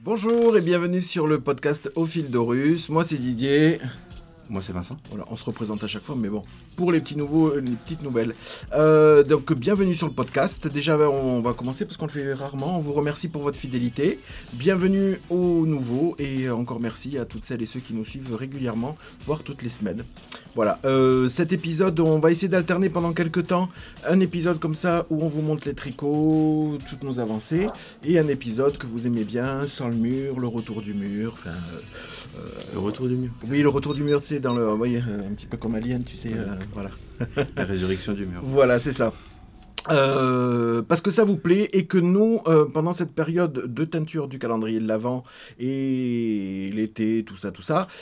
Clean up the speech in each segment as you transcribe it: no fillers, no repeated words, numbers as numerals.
Bonjour et bienvenue sur le podcast Au fil d'Horus. Moi c'est Didier. Moi c'est Vincent. Voilà, on se représente à chaque fois, mais bon, pour les petits nouveaux, les petites nouvelles. Donc bienvenue sur le podcast. Déjà on va commencer parce qu'on le fait rarement. On vous remercie pour votre fidélité. Bienvenue aux nouveaux et encore merci à toutes celles et ceux qui nous suivent régulièrement, voire toutes les semaines. Voilà, cet épisode, on va essayer d'alterner pendant quelques temps un épisode comme ça où on vous montre les tricots, toutes nos avancées, et un épisode que vous aimez bien, sans le mur, le retour du mur, enfin... Le retour du mur. Oui, le retour du mur, tu sais, dans le... Vous voyez, un petit peu comme Alien, tu sais, voilà. La résurrection du mur. Voilà, c'est ça. Parce que ça vous plaît et que nous, pendant cette période de teinture du calendrier de l'Avent et l'été, tout ça,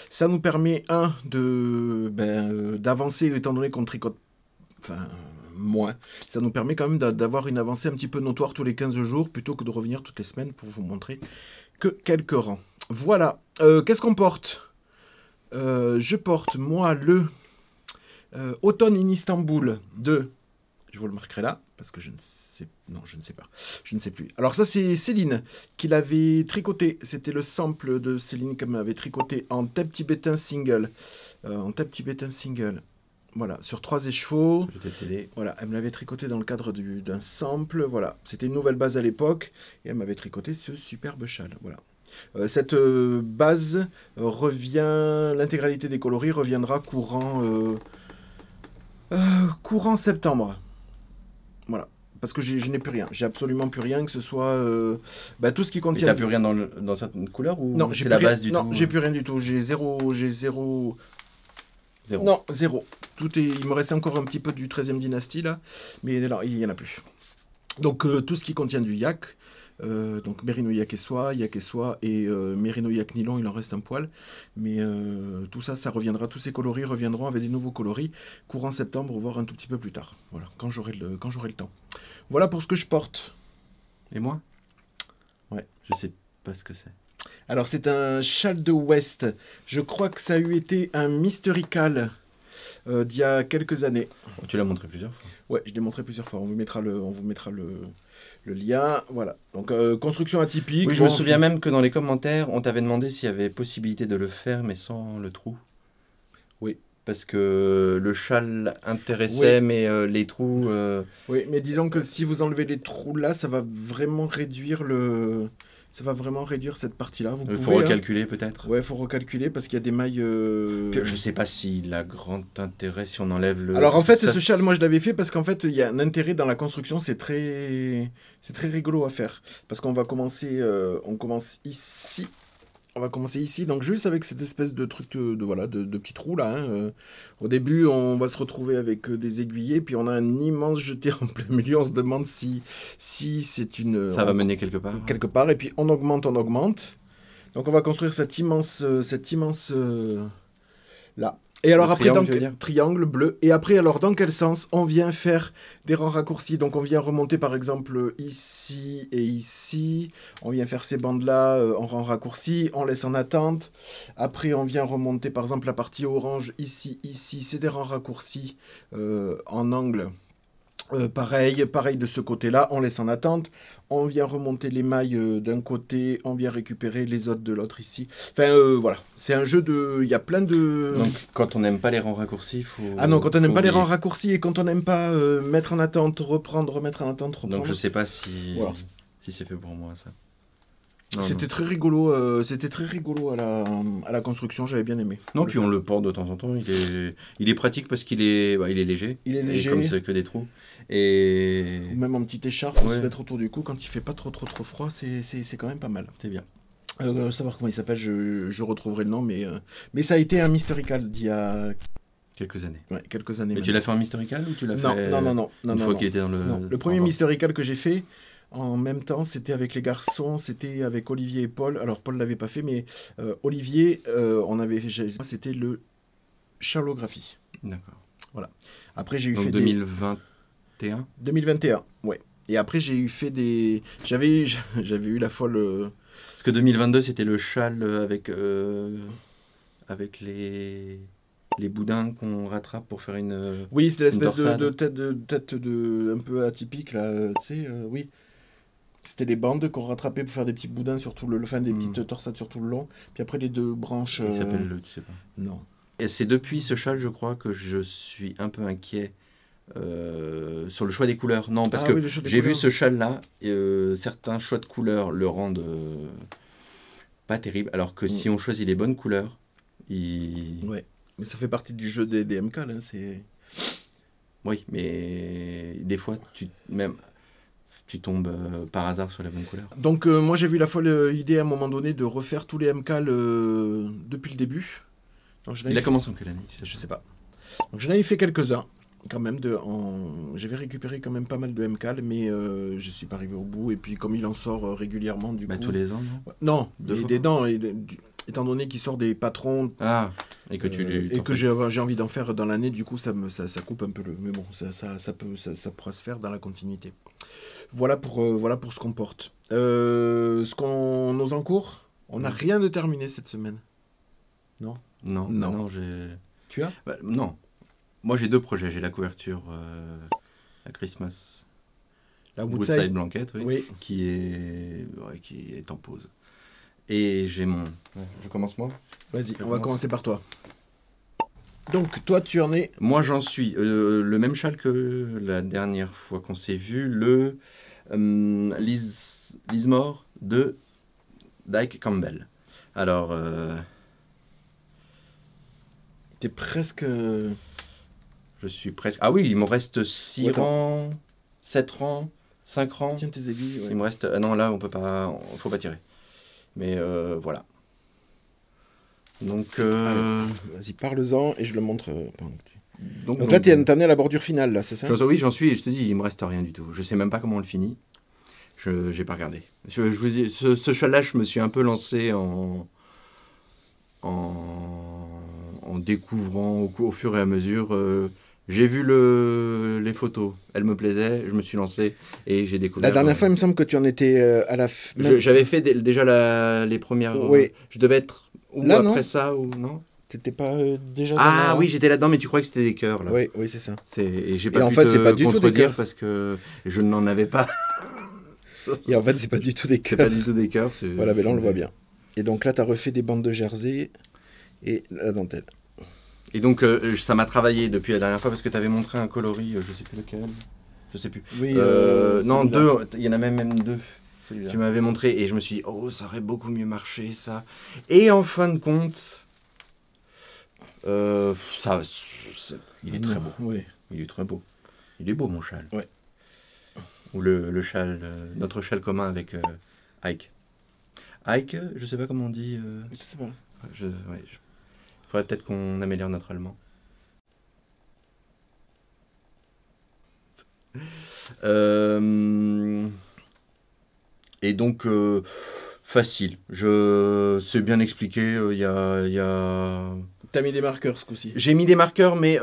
ça nous permet, d'avancer étant donné qu'on tricote, moins. Ça nous permet quand même d'avoir une avancée un petit peu notoire tous les 15 jours plutôt que de revenir toutes les semaines pour vous montrer que quelques rangs. Voilà. Qu'est-ce qu'on porte ? Je porte, moi, le Automne in Istanbul de... Je vous le marquerai là, parce que je ne sais pas. Je ne sais plus. Alors ça, c'est Céline qui l'avait tricoté. C'était le sample de Céline qu'elle m'avait tricoté en thème tibétain single. Voilà, sur 3 écheveaux. Voilà, elle me l'avait tricoté dans le cadre d'un sample. Voilà, c'était une nouvelle base à l'époque. Et elle m'avait tricoté ce superbe châle. Voilà. Cette base revient... L'intégralité des coloris reviendra courant septembre. Voilà. Parce que je n'ai plus rien. J'ai absolument plus rien, que ce soit tout ce qui contient... Et t'as plus rien dans certaines couleurs ou non, j'ai c'est la rien, base du tout? Non, j'ai plus rien du tout. J'ai zéro. Zéro. Non, zéro. Tout est... Il me reste encore un petit peu du 13e dynastie, là. Mais là, il n'y en a plus. Donc, tout ce qui contient du yak. Donc, Merino yak et soie et Merino yak nylon, il en reste un poil. Mais tout ça, ça reviendra. Tous ces coloris reviendront avec des nouveaux coloris courant septembre, voire un tout petit peu plus tard. Voilà, quand j'aurai le temps. Voilà pour ce que je porte. Et moi? Ouais. Je sais pas ce que c'est. Alors, c'est un châle de West. Je crois que ça a eu été un Mysterical d'il y a quelques années. Oh, tu l'as montré plusieurs fois. Ouais, je l'ai montré plusieurs fois. On vous mettra le lien. Voilà. Donc, construction atypique. Oui, je me souviens même que dans les commentaires, on t'avait demandé s'il y avait possibilité de le faire, mais sans le trou. Oui. Parce que le châle intéressait, oui. Mais les trous... Oui, mais disons que si vous enlevez les trous là, ça va vraiment réduire cette partie-là. Il faut recalculer peut-être. Ouais, il faut recalculer parce qu'il y a des mailles... Je sais pas s'il a grand intérêt si on enlève le... Alors en fait, ce châle, moi je l'avais fait parce qu'en fait, il y a un intérêt dans la construction, c'est très rigolo à faire. Parce qu'on va commencer, on commence ici. On va commencer ici, donc juste avec cette espèce de truc de petits trous là. Au début, on va se retrouver avec des aiguillés, puis on a un immense jeté en plein milieu. On se demande si c'est une... Ça va mener quelque part. Quelque part, et puis on augmente. Donc on va construire cette immense là. Et alors après, triangle bleu. Et après, alors dans quel sens on vient faire des rangs raccourcis? Donc on vient remonter par exemple ici et ici. On vient faire ces bandes-là en rang raccourci. On laisse en attente. Après, on vient remonter par exemple la partie orange ici. C'est des rangs raccourcis en angle. Pareil de ce côté-là, on laisse en attente, on vient remonter les mailles d'un côté, on vient récupérer les autres de l'autre ici. Enfin, voilà, c'est un jeu de... Il y a plein de... Donc, quand on n'aime pas les rangs raccourcis, il faut... Ah non, quand on n'aime pas les rangs raccourcis et quand on n'aime pas mettre en attente, remettre en attente, reprendre... Donc, je sais pas si c'est fait pour moi, ça. C'était très rigolo à la construction, j'avais bien aimé. Non, puis on le porte de temps en temps, il est pratique parce qu'il est, il est léger. Il est léger. Et comme c'est que des trous. Et... Ou même en petite écharpe, pour se mettre autour du cou, quand il fait pas trop froid, c'est quand même pas mal. C'est bien. Savoir comment il s'appelle, je retrouverai le nom, mais ça a été un Mysterical d'il y a... Quelques années. Ouais, quelques années. Mais tu l'as fait en Mysterical ou tu l'as fait... Non. Une fois qu'il était dans le... Non. Le premier Mysterical que j'ai fait... En même temps, c'était avec les garçons, c'était avec Olivier et Paul. Alors, Paul ne l'avait pas fait, mais Olivier, c'était le charlographie. D'accord. Voilà. Après, j'ai eu donc fait 2021 2021, ouais. Et après, j'ai eu fait des... J'avais eu la folle... Parce que 2022, c'était le châle avec les boudins qu'on rattrape pour faire une... Oui, c'était l'espèce de tête un peu atypique, là, tu sais, oui. C'était les bandes qu'on rattrapait pour faire des petits boudins sur tout le fin, des petites torsades sur tout le long. Puis après les 2 branches. Il s'appelle le, tu sais pas. Non. Et c'est depuis ce châle, je crois, que je suis un peu inquiet sur le choix des couleurs. Non, parce que j'ai vu ce châle-là, certains choix de couleurs le rendent pas terrible, alors que si on choisit les bonnes couleurs, Ouais, mais ça fait partie du jeu des MK, là, c'est... Oui, mais des fois, tu tombes par hasard sur la bonne couleur. Donc moi j'ai vu la folle idée à un moment donné de refaire tous les MK depuis le début. Donc, il a commencé en quelle année? Je sais pas. Donc j'en avais fait quelques-uns quand même. J'avais récupéré quand même pas mal de MK, mais je suis pas arrivé au bout. Et puis comme il en sort régulièrement du coup... tous les ans, non? Non, étant donné qu'il sort des patrons... Ah, et que j'ai envie d'en faire dans l'année, du coup ça coupe un peu le... Mais bon, ça pourra se faire dans la continuité. Voilà pour ce qu'on porte. Nos encours, on n'a rien de terminé cette semaine. Non. Non, j'ai... Tu as non. Moi, j'ai 2 projets. J'ai la couverture, la Christmas, la Woodside Blanket, oui. qui est en pause. Et j'ai mon... Je commence moi? Vas-y, on va commencer par toi. Donc, toi, tu en es... Moi, j'en suis le même châle que la dernière fois qu'on s'est vu, le Lismore de Dyke Campbell. Alors... T'es presque... Je suis presque... Ah oui, il me reste 6 rangs, 7 rangs, 5 rangs. Tiens tes aiguilles. Ouais. Il me reste... non, là, on peut pas... Faut pas tirer. Mais voilà. Donc... Vas-y, parle-en et je le montre. Donc là, t'en es à la bordure finale, là, c'est ça? Oui, j'en suis. Je te dis, il me reste rien du tout. Je sais même pas comment on le finit. Je n'ai pas regardé. Je vous dis, ce châle-là, je me suis un peu lancé en découvrant au fur et à mesure. J'ai vu les photos, elles me plaisaient, je me suis lancé et j'ai découvert. La dernière fois, il me semble que tu en étais à la fin. J'avais fait déjà les premières. Oui. Je devais être là, après non ça ou non? T'étais pas déjà Ah oui, j'étais là-dedans, mais tu croyais que c'était des cœurs là. Oui, c'est ça. Et j'ai pas pu te contredire parce que je n'en avais pas. Et en fait, c'est pas du tout des cœurs. C'est pas du tout des cœurs. Voilà, mais là, on le voit bien. Et donc là, tu as refait des bandes de jersey et la dentelle. Et donc, ça m'a travaillé depuis la dernière fois parce que tu avais montré un coloris, je sais plus lequel. Je sais plus. Oui, non, 2, il y en a même 2. Celui-là. Tu m'avais montré et je me suis dit, oh, ça aurait beaucoup mieux marché ça. Et en fin de compte, il est très beau. Oui. Il est très beau. Il est beau, mon châle. Ouais. Ou le châle, notre châle commun avec Ike. Ike, je sais pas comment on dit. Je sais pas. Faudrait peut-être qu'on améliore notre allemand. Et donc, facile. C'est bien expliqué. T'as mis des marqueurs ce coup-ci? J'ai mis des marqueurs, mais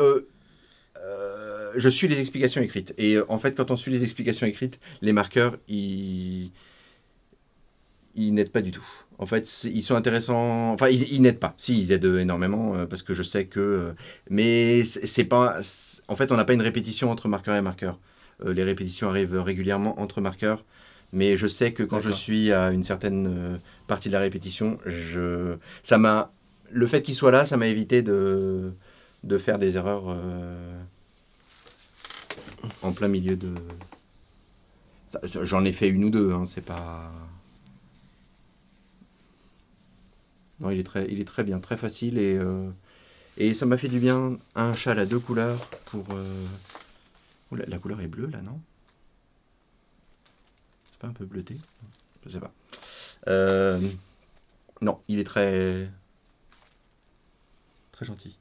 je suis les explications écrites. Et en fait, quand on suit les explications écrites, les marqueurs, ils n'aident pas du tout. En fait, ils sont intéressants. Enfin, ils n'aident pas. Si, ils aident énormément parce que je sais que. Mais c'est pas. En fait, on n'a pas une répétition entre marqueur et marqueur. Les répétitions arrivent régulièrement entre marqueurs. Mais je sais que quand je suis à une certaine partie de la répétition, le fait qu'il soit là, ça m'a évité de faire des erreurs en plein milieu de. J'en ai fait 1 ou 2, hein, c'est pas. Non, il est très bien, très facile et ça m'a fait du bien. Un châle à 2 couleurs pour. La couleur est bleue là, non? C'est pas un peu bleuté? Je sais pas. Non, il est très gentil.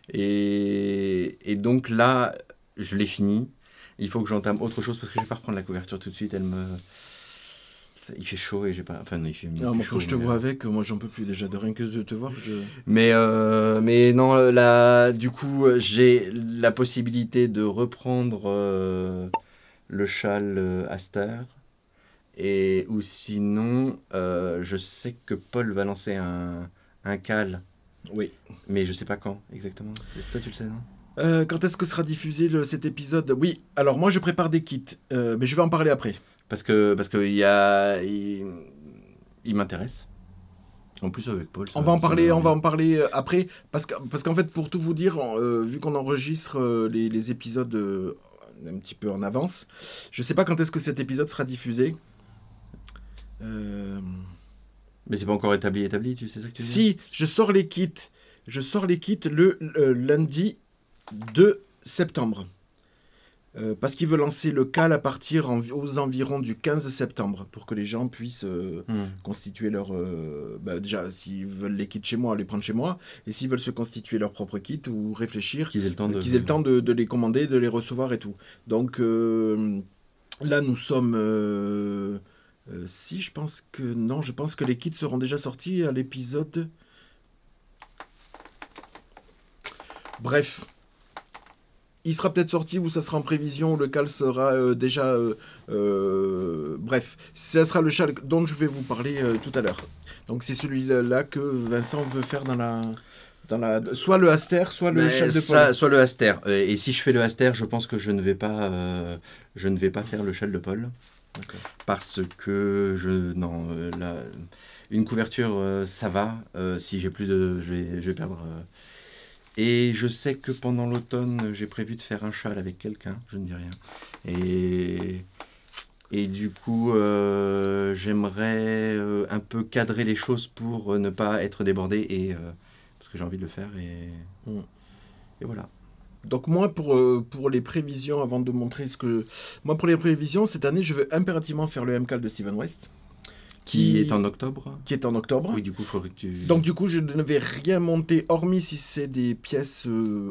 Et donc là, je l'ai fini. Il faut que j'entame autre chose parce que je vais pas reprendre la couverture tout de suite. Il fait chaud et j'ai pas. Enfin, non, il fait non, chaud. Quand je te vois avec, moi j'en peux plus déjà de rien que de te voir. Mais non, là, du coup, j'ai la possibilité de reprendre le châle Aster. Ou sinon, je sais que Paul va lancer un cal. Oui. Mais je sais pas quand exactement. Toi, tu le sais, non? Quand est-ce que sera diffusé cet épisode? Oui, alors moi je prépare des kits, mais je vais en parler après. Parce que il m'intéresse. En plus avec Paul. On va en parler après, parce qu'en fait, pour tout vous dire, vu qu'on enregistre les épisodes un petit peu en avance, je sais pas quand est-ce que cet épisode sera diffusé. Mais c'est pas encore établi, tu sais ça que tu veux dire? Si, je sors les kits le lundi 2 septembre. Parce qu'il veut lancer le CAL à partir aux environs du 15 septembre pour que les gens puissent constituer leur... déjà, s'ils veulent les kits chez moi, les prendre chez moi. Et s'ils veulent se constituer leur propre kit ou réfléchir, qu'ils aient le temps de les commander, de les recevoir et tout. Donc là, nous sommes... si, je pense que... Non, je pense que les kits seront déjà sortis à l'épisode... Bref... Il sera peut-être sorti ou ça sera en prévision, le CAL sera déjà... bref, ça sera le châle dont je vais vous parler tout à l'heure. Donc c'est celui-là que Vincent veut faire dans la soit le Aster, soit le châle de Paul. Soit le Aster. Et si je fais le Aster, je pense que je ne vais pas faire le châle de Paul. Parce que une couverture, ça va. Si j'ai plus de... Je vais perdre... Et je sais que pendant l'automne, j'ai prévu de faire un châle avec quelqu'un, je ne dis rien. Et du coup, j'aimerais un peu cadrer les choses pour ne pas être débordé, parce que j'ai envie de le faire. Et voilà. Donc moi, pour les prévisions, avant de montrer ce que... Moi, pour les prévisions, cette année, je veux impérativement faire le MCAL de Steven West. Qui est en octobre. Qui est en octobre. Oui, du coup, il faudrait que tu... Donc, du coup, je ne vais rien monter, hormis si c'est des pièces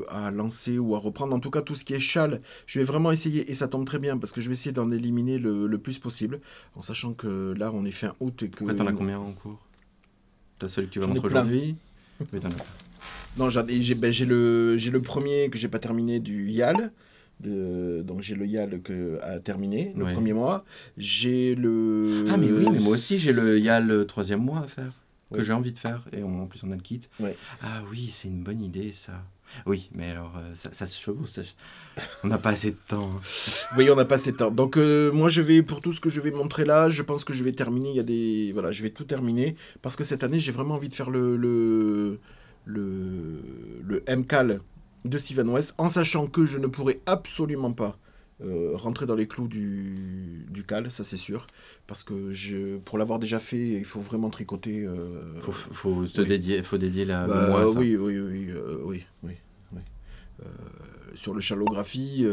à lancer ou à reprendre. En tout cas, tout ce qui est châle, je vais vraiment essayer, et ça tombe très bien, parce que je vais essayer d'en éliminer le plus possible, en sachant que là, on est fin août et que... Pourquoi t'en as combien en cours? T'as celui que tu vas montrer aujourd'hui? Oui, t'en as. Non, j'ai le premier que j'ai pas terminé du YAL. Donc j'ai le YAL à terminer, le premier mois. J'ai le... Ah mais oui, mais moi aussi j'ai le YAL 3e mois à faire, que j'ai envie de faire, et en plus on a le kit. Ouais. Ah oui, c'est une bonne idée ça. Oui, mais alors ça se chevauche, on n'a pas assez de temps. Oui, on n'a pas assez de temps. Donc moi je vais, pour tout ce que je vais montrer là, je pense que je vais terminer, voilà, je vais tout terminer, parce que cette année j'ai vraiment envie de faire le MCAL de Steven West, en sachant que je ne pourrai absolument pas rentrer dans les clous du CAL, ça c'est sûr, parce que pour l'avoir déjà fait, il faut vraiment tricoter. Faut dédier le mois à ça. Oui. Sur le chalographie.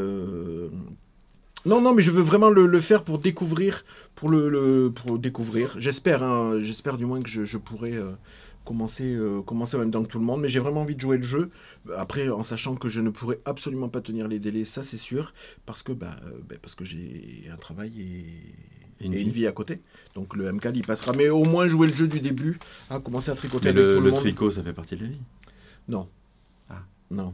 Non, mais je veux vraiment le faire pour découvrir, pour découvrir. J'espère du moins que je pourrai commencer en même temps que tout le monde, mais j'ai vraiment envie de jouer le jeu. Après, en sachant que je ne pourrai absolument pas tenir les délais, ça c'est sûr, parce que j'ai un travail et une vie à côté. Donc le MCAL il passera, mais au moins jouer le jeu du début, commencer à tricoter avec tout le monde. Le tricot, ça fait partie de la vie? Non. Ah. Non.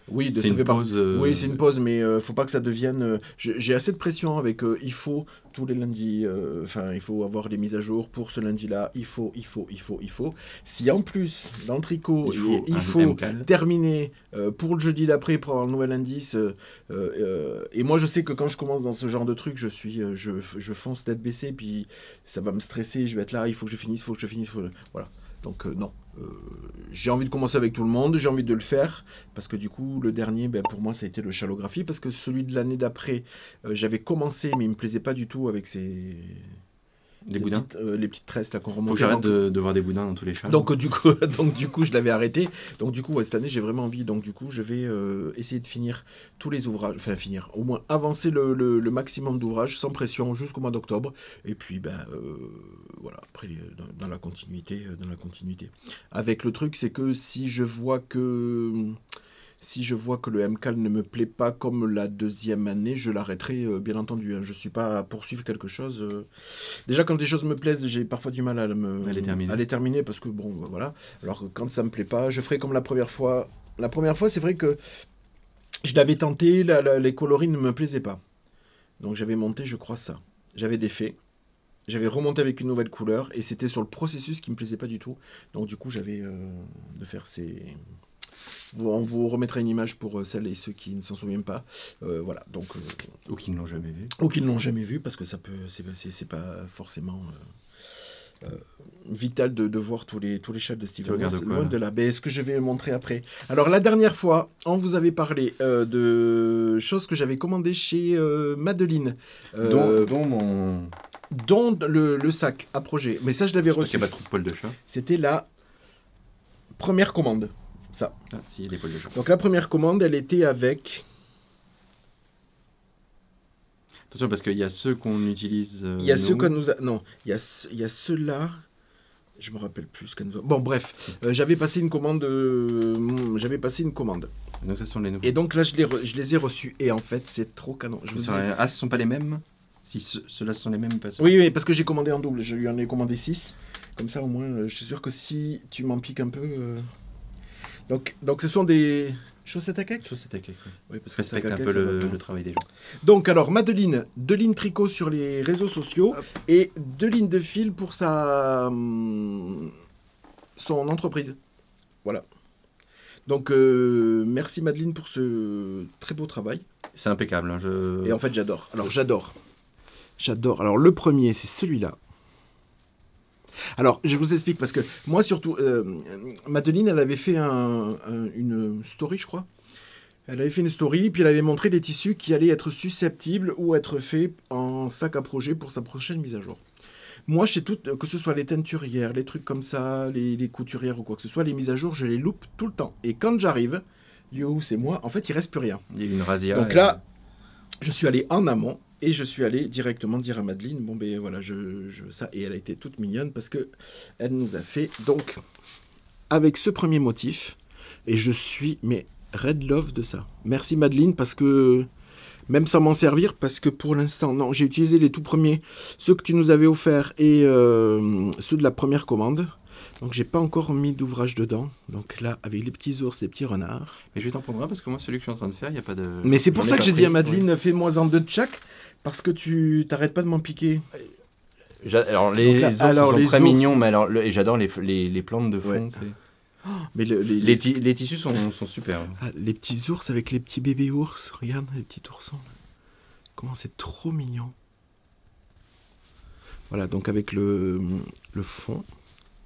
Oui, c'est une pause. Oui, c'est une pause, mais faut pas que ça devienne. J'ai assez de pression avec. Il faut tous les lundis. Il faut avoir les mises à jour pour ce lundi-là. Il faut. Si en plus dans le tricot il faut terminer pour le jeudi d'après pour avoir le nouvel indice. Et moi, je sais que quand je commence dans ce genre de truc, je fonce tête baissée, puis ça va me stresser. Je vais être là. Il faut que je finisse. Voilà. Donc non. J'ai envie de commencer avec tout le monde, j'ai envie de le faire, parce que du coup, le dernier, pour moi, ça a été le chalographie, parce que celui de l'année d'après, j'avais commencé, mais il me plaisait pas du tout avec les boudins, les petites tresses là qu'on remonte. Faut que j'arrête de voir des boudins dans tous les châles. Donc du coup, je l'avais arrêté. Donc du coup, cette année, j'ai vraiment envie. Donc du coup, je vais essayer de finir tous les ouvrages, au moins avancer le maximum d'ouvrages sans pression jusqu'au mois d'octobre. Et puis, voilà, après dans la continuité, Avec le truc, c'est que si je vois que le MCAL ne me plaît pas comme la deuxième année, je l'arrêterai, bien entendu. Je ne suis pas à poursuivre quelque chose. Déjà, quand des choses me plaisent, j'ai parfois du mal à les terminer parce que, voilà. Alors, quand ça ne me plaît pas, je ferai comme la première fois. La première fois, c'est vrai que je l'avais tenté, les coloris ne me plaisaient pas. Donc, j'avais monté, je crois, ça. J'avais défait. J'avais remonté avec une nouvelle couleur et c'était sur le processus qui ne me plaisait pas du tout. Donc, du coup, j'avais de faire On vous remettra une image pour celles et ceux qui ne s'en souviennent pas. Voilà, donc... ou qui ne l'ont jamais vu. Ou qui ne l'ont jamais vu, parce que ça peut... C'est pas forcément... vital de voir tous les chefs de Steven Moss, loin de là. Mais ce que je vais montrer après. Alors la dernière fois, on vous avait parlé de choses que j'avais commandées chez Madeleine, dont le sac à projet. Mais ça, je l'avais reçu. Il n'y a pas trop de poils de chat. C'était la première commande. Ça. Ah, si, il y a des poils de chat. Donc la première commande, elle était avec... Attention, parce qu'il y a ceux qu'on utilise. Il y a ceux qu'on nous a... Non, il y a ceux-là. Je me rappelle plus ce qu'on nous a... Bon, bref, j'avais passé une commande. Donc, ce sont les nouveaux. Et donc là, je les ai reçus. Et en fait, c'est trop canon. Ah, ce ne sont pas les mêmes? Si ceux-là sont les mêmes, pas ça. Oui, parce que j'ai commandé en double. Je lui en ai commandé 6. Comme ça, au moins, je suis sûr que si tu m'en piques un peu... Donc, ce sont des... Chaussettes à cake? Chaussettes à cake, oui. Oui, parce que respecte un peu le travail des gens. Donc, alors, Madeleine, 2 lignes tricot sur les réseaux sociaux. Hop. Et 2 lignes de fil pour son entreprise. Voilà. Donc, merci Madeleine pour ce très beau travail. C'est impeccable. Hein, Et en fait, j'adore. Alors, j'adore. Alors, le premier, c'est celui-là. Alors, je vous explique, parce que moi, surtout, Madeleine, elle avait fait une story, je crois. Elle avait fait une story, puis elle avait montré les tissus qui allaient être susceptibles ou être faits en sac à projet pour sa prochaine mise à jour. Moi, chez toutes, que ce soit les teinturières, les trucs comme ça, les couturières ou quoi que ce soit, les mises à jour, je les loupe tout le temps. Et quand j'arrive, c'est moi, en fait, il reste plus rien. Il y a une razzia. Donc là, je suis allé en amont. Et je suis allé directement dire à Madeleine, bon ben voilà, ça, et elle a été toute mignonne parce que elle nous a fait donc avec ce premier motif, et je suis mais red love de ça. Merci Madeleine, parce que même sans m'en servir, parce que pour l'instant, non, j'ai utilisé les tout premiers, ceux que tu nous avais offerts et ceux de la première commande. Donc j'ai pas encore mis d'ouvrage dedans. Donc là, avec les petits ours, les petits renards. Mais je vais t'en prendre un parce que moi, celui que je suis en train de faire, il n'y a pas de... Mais c'est pour ça que j'ai dit à Madeleine, fais-moi en 2 de chaque. Parce que tu t'arrêtes pas de m'en piquer. Alors les ours sont très mignons, mais et j'adore les plantes de fond. Ouais. Mais les tissus sont super. Ah, les petits ours avec les petits bébés ours. Regarde les petits oursons. Là. Comment c'est trop mignon. Voilà, donc avec le fond,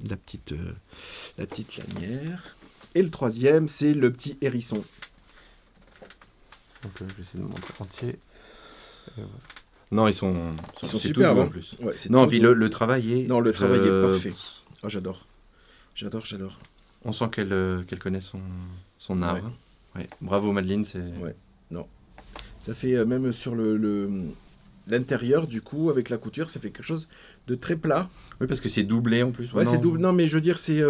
la petite lanière. Et le troisième, c'est le petit hérisson. Donc je vais essayer de le montrer entier. Non, ils sont super en plus. Ouais, non, puis le travail est... Non, le travail est parfait. Oh, j'adore. On sent qu'elle connaît son art. Ouais. Ouais. Bravo Madeleine, c'est... Ouais, non. Ça fait même sur l'intérieur, du coup, avec la couture, ça fait quelque chose de très plat. Oui, parce que c'est doublé en plus. Ouais, c'est double. Non, mais je veux dire, c'est...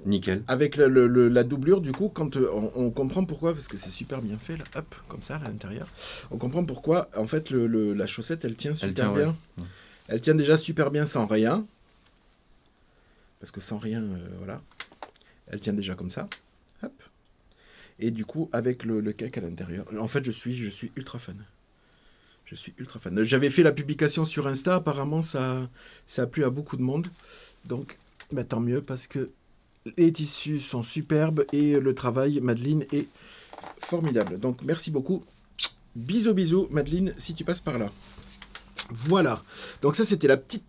nickel. Avec la doublure, du coup, quand on comprend pourquoi, parce que c'est super bien fait, là, hop, comme ça, à l'intérieur. On comprend pourquoi, en fait, la chaussette, elle tient super bien. Ouais. Elle tient déjà super bien sans rien. Parce que sans rien, voilà. Elle tient déjà comme ça. Hop. Et du coup, avec le cake à l'intérieur. En fait, je suis ultra fan. J'avais fait la publication sur Insta. Apparemment, ça a plu à beaucoup de monde. Donc... Bah, tant mieux, parce que les tissus sont superbes et le travail, Madeleine, est formidable. Donc merci beaucoup. Bisous Madeleine, si tu passes par là. Voilà. Donc ça, c'était la petite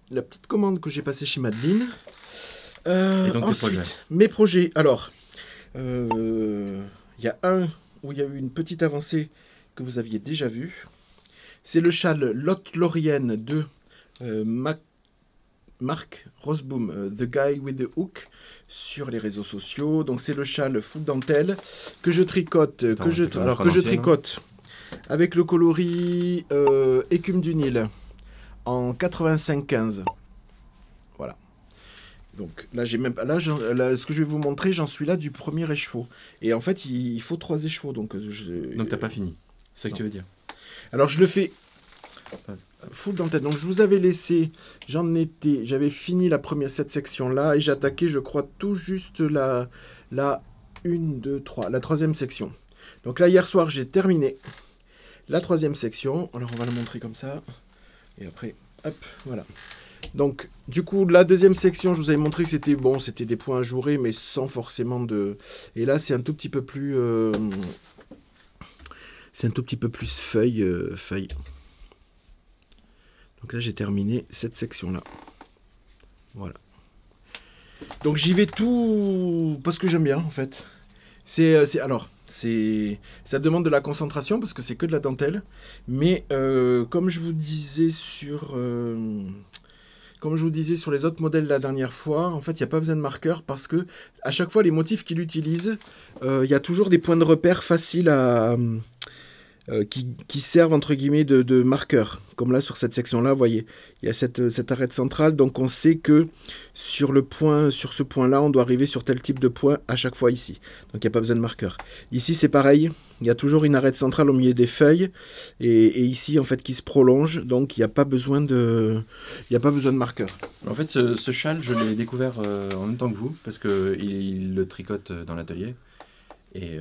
commande que j'ai passée chez Madeleine. Et donc ensuite, mes projets. Alors, il y a un où il y a eu une petite avancée que vous aviez déjà vue. C'est le châle Lotte Laurienne de Marc Rosboom, The Guy with the Hook, sur les réseaux sociaux. Donc c'est le châle full dentelle que je tricote, avec le coloris écume du Nil en 85-15. Voilà. Donc là j'ai même pas ce que je vais vous montrer, j'en suis là du premier écheveau. Et en fait il faut 3 écheveaux, donc t'as pas fini. C'est ça que tu veux dire. Alors je le fais full dentelle. Donc je vous avais laissé, j'avais fini cette section là et j'attaquais, je crois, tout juste la 1, 2, 3, la 3e section. Donc là hier soir j'ai terminé la 3e section. Alors on va la montrer comme ça et après hop, voilà. Donc, du coup, la deuxième section, je vous avais montré que c'était bon, c'était des points ajourés, mais sans forcément de... Et là, c'est un tout petit peu plus... C'est un tout petit peu plus feuille. Donc là, j'ai terminé cette section-là. Voilà. Donc j'y vais tout... Parce que j'aime bien, en fait. Alors, ça demande de la concentration, parce que c'est que de la dentelle. Mais comme je vous disais sur... Comme je vous disais sur les autres modèles la dernière fois, en fait, il n'y a pas besoin de marqueur parce que à chaque fois, les motifs qu'il utilise, il y a toujours des points de repère faciles à... qui servent entre guillemets de marqueurs. Comme là, sur cette section-là, vous voyez, il y a cette arête centrale, donc on sait que sur ce point-là, on doit arriver sur tel type de point à chaque fois ici. Donc il n'y a pas besoin de marqueur. Ici, c'est pareil, il y a toujours une arête centrale au milieu des feuilles, et ici, en fait, qui se prolonge, donc il n'y a pas besoin de marqueur. En fait, ce châle, je l'ai découvert en même temps que vous, parce qu'il le tricote dans l'atelier, et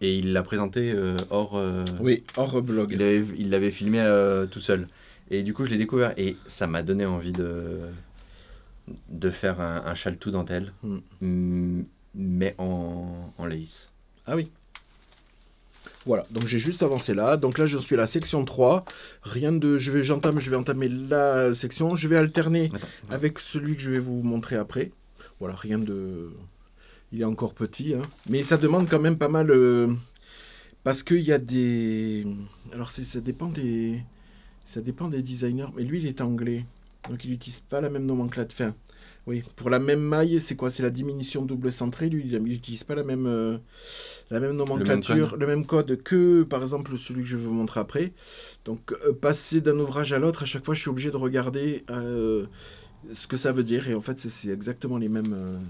il l'a présenté hors blog. Il l'avait filmé tout seul. Et du coup, je l'ai découvert, et ça m'a donné envie de faire un châle tout dentelle, mais en lace. Ah oui. Voilà, donc j'ai juste avancé là. Donc là, je suis à la section 3. Rien de... Je vais entamer la section. Je vais alterner avec celui que je vais vous montrer après. Voilà, rien de... Il est encore petit, hein. Mais ça demande quand même pas mal... parce qu'il y a des... Alors, ça dépend des designers. Mais lui, il est anglais. Donc, il n'utilise pas la même nomenclature. Enfin, oui, pour la même maille, c'est quoi? C'est la diminution double centrée. Lui, il n'utilise pas la même nomenclature, le même code que, par exemple, celui que je vais vous montrer après. Donc, passer d'un ouvrage à l'autre, à chaque fois, je suis obligé de regarder ce que ça veut dire. Et en fait, c'est exactement les mêmes...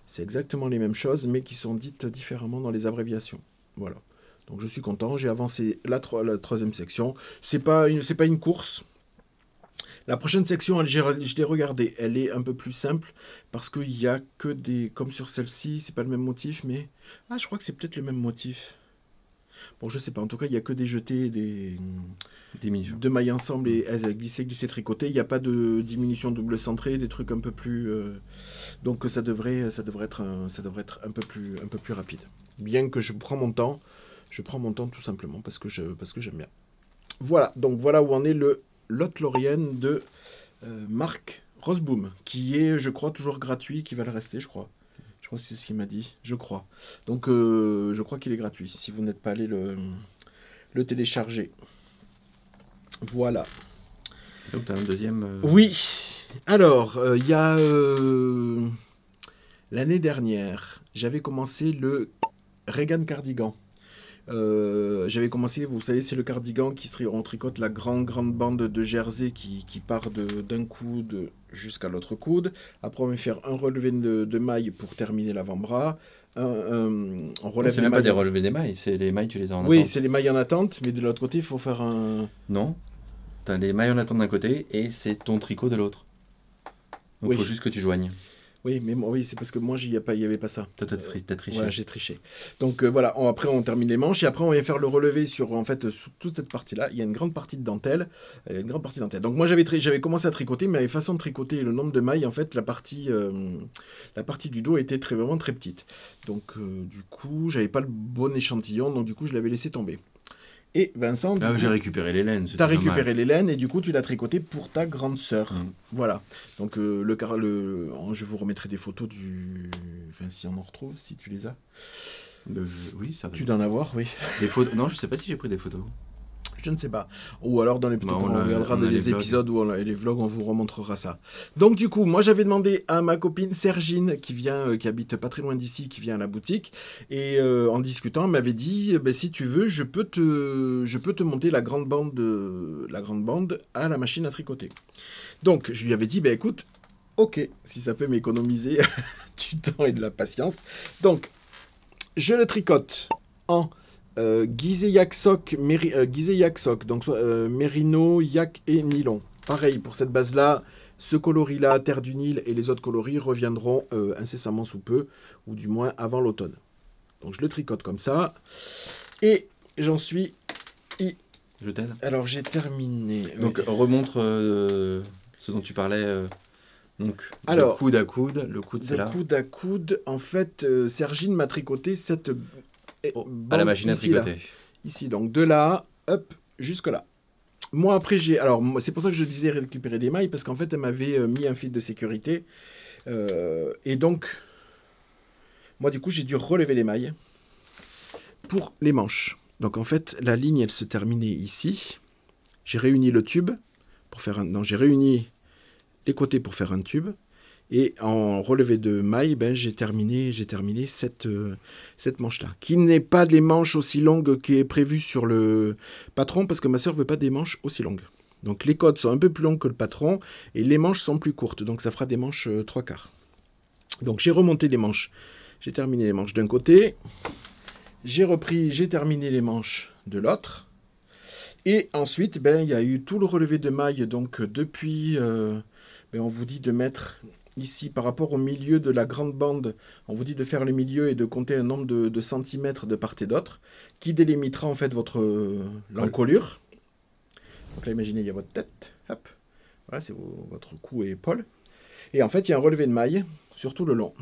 c'est exactement les mêmes choses, mais qui sont dites différemment dans les abréviations. Voilà. Donc je suis content, j'ai avancé la troisième section. C'est pas une course. La prochaine section, je l'ai regardée, elle est un peu plus simple, parce qu'il n'y a que des... Comme sur celle-ci, c'est pas le même motif, mais... Ah, je crois que c'est peut-être le même motif. Bon, je sais pas, en tout cas, il n'y a que des jetés, des mailles ensemble et glisser, tricoter. Il n'y a pas de diminution double centrée, des trucs un peu plus... Donc ça devrait être un peu plus rapide. Bien que je prends mon temps tout simplement parce que j'aime bien. Voilà, donc voilà où en est le Lot Laurienne de Marc Roseboom, qui est, je crois, toujours gratuit, qui va le rester, je crois. Je crois que c'est ce qu'il m'a dit, je crois. Donc je crois qu'il est gratuit, si vous n'êtes pas allé le télécharger. Voilà. Donc tu as un deuxième... Oui. Alors, il y a... l'année dernière, j'avais commencé le Regan Cardigan. J'avais commencé, vous savez, c'est le cardigan on tricote la grande bande de jersey qui part d'un coude jusqu'à l'autre coude. Après, on va faire un relevé de mailles pour terminer l'avant-bras. On relève c'est même pas des relevés des mailles, c'est les mailles, tu les as en attente. Oui, c'est les mailles en attente, mais de l'autre côté, il faut faire un... Non, tu as les mailles en attente d'un côté et c'est ton tricot de l'autre. Donc il faut juste que tu joignes. Oui, mais oui, c'est parce que moi, il n'y avait pas ça. Toi, t'as triché. Voilà, j'ai triché. Donc voilà, après, on termine les manches et après, on vient faire le relevé sur, en fait, sous toute cette partie-là. Il y a une grande partie de dentelle. Donc moi, j'avais commencé à tricoter, mais la façon de tricoter le nombre de mailles, en fait, la partie du dos était vraiment très petite. Donc du coup, j'avais pas le bon échantillon, donc du coup, je l'avais laissé tomber. Et Vincent... j'ai récupéré les laines. Tu as récupéré les laines et du coup, tu l'as tricoté pour ta grande sœur. Voilà. Donc, je vous remettrai des photos du... Enfin, si on en retrouve, si tu les as. Oui, ça va. Tu dois en avoir, oui. Des photos... Non, je sais pas si j'ai pris des photos. Je ne sais pas. Ou alors dans les on regardera les épisodes ou les vlogs, on vous remontrera ça. Donc du coup, moi j'avais demandé à ma copine Sergine qui habite pas très loin d'ici, qui vient à la boutique, et en discutant, elle m'avait dit si tu veux, je peux te monter la grande bande à la machine à tricoter. Donc je lui avais dit écoute, ok, si ça peut m'économiser du temps et de la patience. Donc je le tricote en Gizeh-Yak Sock, donc Mérino, Yak et Nylon. Pareil, pour cette base-là, ce coloris-là, Terre du Nil et les autres coloris reviendront incessamment sous peu, ou du moins avant l'automne. Donc je le tricote comme ça. Et j'en suis... Je t'aide. Alors j'ai terminé. Donc remontre ce dont tu parlais. Donc, alors, le coude à coude, le coude c'est là. Le coude à coude, en fait, Sergine m'a tricoté cette à la machine à tricoter. Là. Ici, donc de là, hop, jusque là. Moi, après, alors, c'est pour ça que je disais récupérer des mailles, parce qu'en fait, elle m'avait mis un fil de sécurité. Et donc, moi, du coup, j'ai dû relever les mailles pour les manches. Donc, en fait, la ligne, elle se terminait ici. J'ai réuni le tube pour faire un... Non, j'ai réuni les côtés pour faire un tube. Et en relevé de mailles, ben, j'ai terminé cette manche-là. Qui n'est pas les manches aussi longues qui est prévu sur le patron, parce que ma soeur ne veut pas des manches aussi longues. Donc les côtes sont un peu plus longues que le patron, et les manches sont plus courtes, donc ça fera des manches 3/4. Donc j'ai remonté les manches. J'ai terminé les manches d'un côté, j'ai terminé les manches de l'autre. Et ensuite, ben, il y a eu tout le relevé de mailles, donc depuis, ben, on vous dit de mettre... Ici, par rapport au milieu de la grande bande, on vous dit de faire le milieu et de compter un nombre de centimètres de part et d'autre, qui délimitera en fait votre l'encolure. Donc là, imaginez, il y a votre tête, hop, voilà, c'est votre cou et épaule. Et en fait, il y a un relevé de mailles sur tout le long.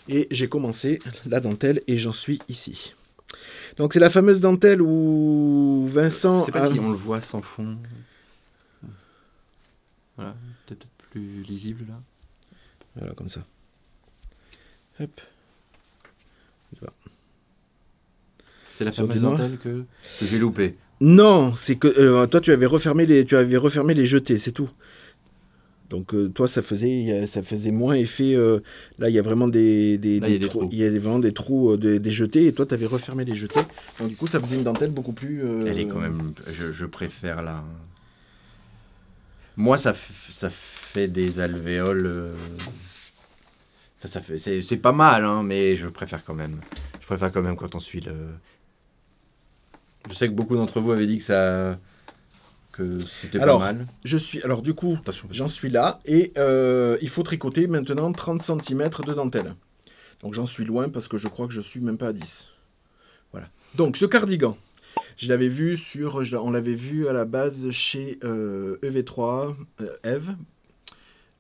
Et j'ai commencé la dentelle et j'en suis ici. Donc c'est la fameuse dentelle où Vincent... Je sais pas si on le voit sans fond. Voilà, peut-être plus lisible là. Voilà, comme ça. Hop. C'est la fameuse dentelle que j'ai loupée. Non, c'est que toi tu avais refermé les jetés, c'est tout. Donc toi ça faisait moins effet. Là il y a vraiment des trous. Il y a vraiment des trous des jetés et toi tu avais refermé les jetés. Donc du coup ça faisait une dentelle beaucoup plus. Elle est quand même. Je préfère la. Moi ça fait des alvéoles. C'est pas mal, hein, mais je préfère quand même. Je préfère quand même quand on suit le. Je sais que beaucoup d'entre vous avaient dit que c'était pas mal. Alors du coup, j'en suis là et il faut tricoter maintenant 30 cm de dentelle. Donc j'en suis loin parce que je crois que je suis même pas à 10. Voilà. Donc ce cardigan, on l'avait vu à la base chez EV3, Eve.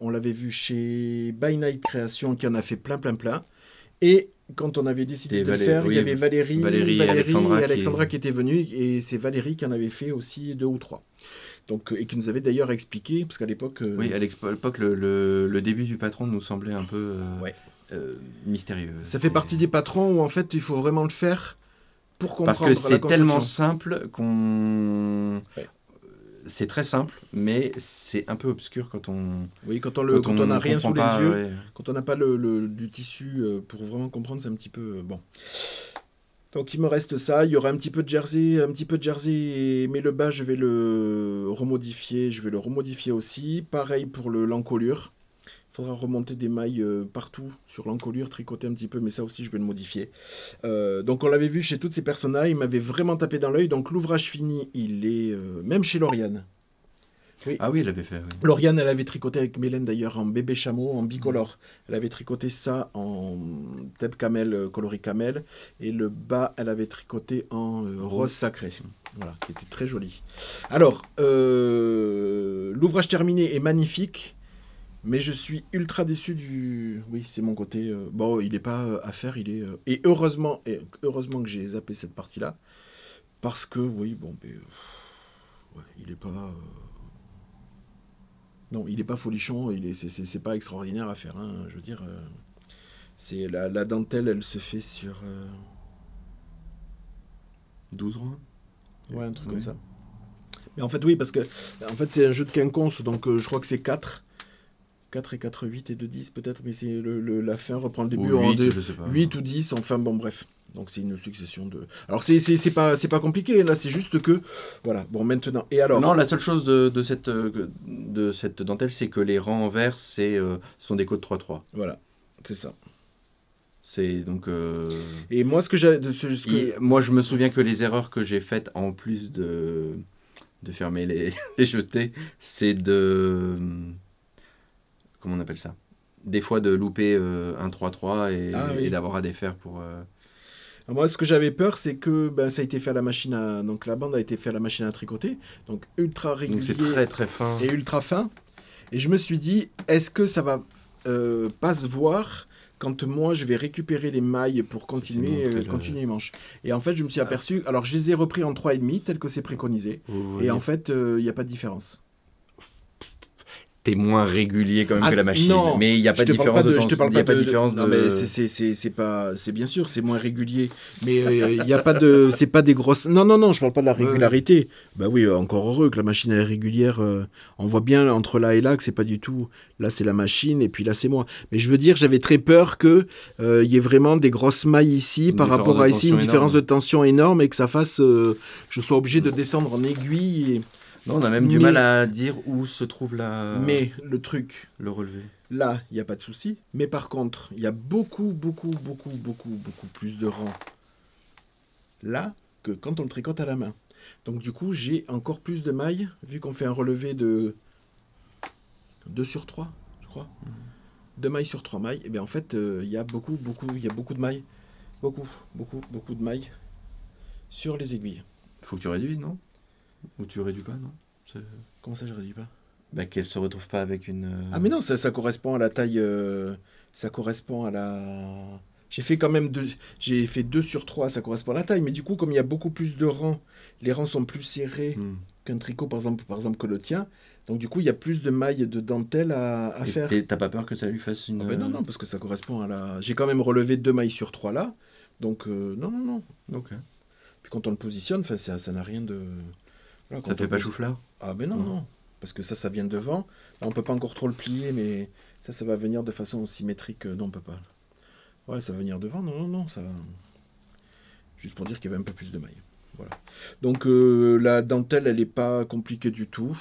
On l'avait vu chez By Night Création qui en a fait plein. Et quand on avait décidé de le faire, il y avait Valérie et Alexandra qui étaient venues. Et c'est Valérie qui en avait fait aussi 2 ou 3. Donc, et qui nous avait d'ailleurs expliqué, parce qu'à l'époque... Oui, à l'époque, le début du patron nous semblait un peu mystérieux. Ça fait partie des patrons où en fait il faut vraiment le faire pour comprendre la construction. Parce que c'est tellement simple qu'on... Ouais. C'est très simple, mais c'est un peu obscur quand on... Oui, quand on n'a rien sous les yeux, ouais. Quand on n'a pas du tissu pour vraiment comprendre, c'est un petit peu... bon. Donc il me reste ça, il y aura un petit peu de jersey, mais le bas je vais le remodifier, aussi. Pareil pour l'encolure. Il faudra remonter des mailles partout sur l'encolure, tricoter un petit peu, mais ça aussi je vais le modifier. Donc on l'avait vu chez toutes ces personnes-là, il m'avait vraiment tapé dans l'œil. Donc l'ouvrage fini, il est même chez Lauriane. Oui. Ah oui, elle avait fait. Oui. Lauriane, elle avait tricoté avec Mélène d'ailleurs en bébé chameau, en bicolore. Elle avait tricoté ça en thèbe camel, coloris camel. Et le bas, elle avait tricoté en rose sacré. Voilà, qui était très joli. Alors, l'ouvrage terminé est magnifique. Mais je suis ultra déçu du... Oui, c'est mon côté... Bon, il n'est pas à faire, il est... Et heureusement que j'ai zappé cette partie-là. Parce que, oui, bon, mais... ouais, il n'est pas... Non, il n'est pas folichon, c'est pas extraordinaire à faire. Hein, je veux dire, c'est la dentelle, elle se fait sur 12 rangs. Ouais, un truc comme ça. Mais en fait, oui, parce que en fait, c'est un jeu de quinconce, donc je crois que c'est 4. 4 et 4, 8 et 2, 10 peut-être, mais c'est la fin reprend le début en 8 ou 10, enfin bon, bref. Donc c'est une succession de... Alors c'est pas compliqué, là c'est juste que... Voilà, bon maintenant... Et alors... Non, la seule chose de cette dentelle, c'est que les rangs en vert, sont des codes 3-3. Voilà, c'est ça. C'est donc... Et moi, moi je me souviens que les erreurs que j'ai faites, en plus de fermer les jetés, c'est de... Comment on appelle ça? Des fois de louper un 3-3 et d'avoir à défaire pour... Moi, ce que j'avais peur, c'est que ça a été fait à la machine à... Donc la bande a été faite à la machine à tricoter, donc ultra régulier. Donc c'est très très fin. Et ultra fin. Et je me suis dit, est-ce que ça va pas se voir quand moi je vais récupérer les mailles pour continuer les manches. Et en fait, je me suis aperçu, alors je les ai repris en 3,5 tel que c'est préconisé. Et en fait, il n'y a pas de différence. T'es moins régulier quand même que la machine, non, mais il n'y a pas de différence de temps. Je te parle pas de différence de... Non, mais c'est pas... C'est bien sûr, c'est moins régulier. Mais il n'y a pas de... C'est pas des grosses... Non, je parle pas de la régularité. Bah oui, encore heureux que la machine elle est régulière. On voit bien entre là et là que c'est pas du tout... Là, c'est la machine et puis là, c'est moi. Mais je veux dire, j'avais très peur qu'il y ait vraiment des grosses mailles ici par rapport à ici, une différence de tension énorme et que ça fasse... je sois obligé de descendre en aiguille et... Non, on a même du mal à dire où se trouve la... Mais le truc... Le relevé. Là, il n'y a pas de souci. Mais par contre, il y a beaucoup plus de rangs là que quand on le tricote à la main. Donc du coup, j'ai encore plus de mailles, vu qu'on fait un relevé de 2 sur 3, je crois. 2 mailles sur 3 mailles. Et bien en fait, il y a beaucoup de mailles. Beaucoup de mailles sur les aiguilles. Faut que tu réduises, non? Ou tu réduis pas, non? Comment ça, je réduis pas? Bah, qu'elle se retrouve pas avec une... Ah mais non, ça correspond à la taille... ça correspond à la... J'ai fait quand même j'ai fait 2 sur 3, ça correspond à la taille. Mais du coup, comme il y a beaucoup plus de rangs, les rangs sont plus serrés qu'un tricot, par exemple que le tien. Donc du coup, il y a plus de mailles de dentelle à faire. T'as pas peur que ça lui fasse une... Non, parce que ça correspond à la... J'ai quand même relevé 2 mailles sur 3 là. Donc non. Ok. Puis quand on le positionne, ça n'a rien de... Voilà, ça fait pas chou-fleur? Ah ben non. Parce que ça vient devant. Là, on peut pas encore trop le plier, mais ça va venir de façon symétrique. Non, on peut pas. Ouais, ça va venir devant. Non, ça... Juste pour dire qu'il y avait un peu plus de mailles. Voilà. Donc la dentelle, elle est pas compliquée du tout.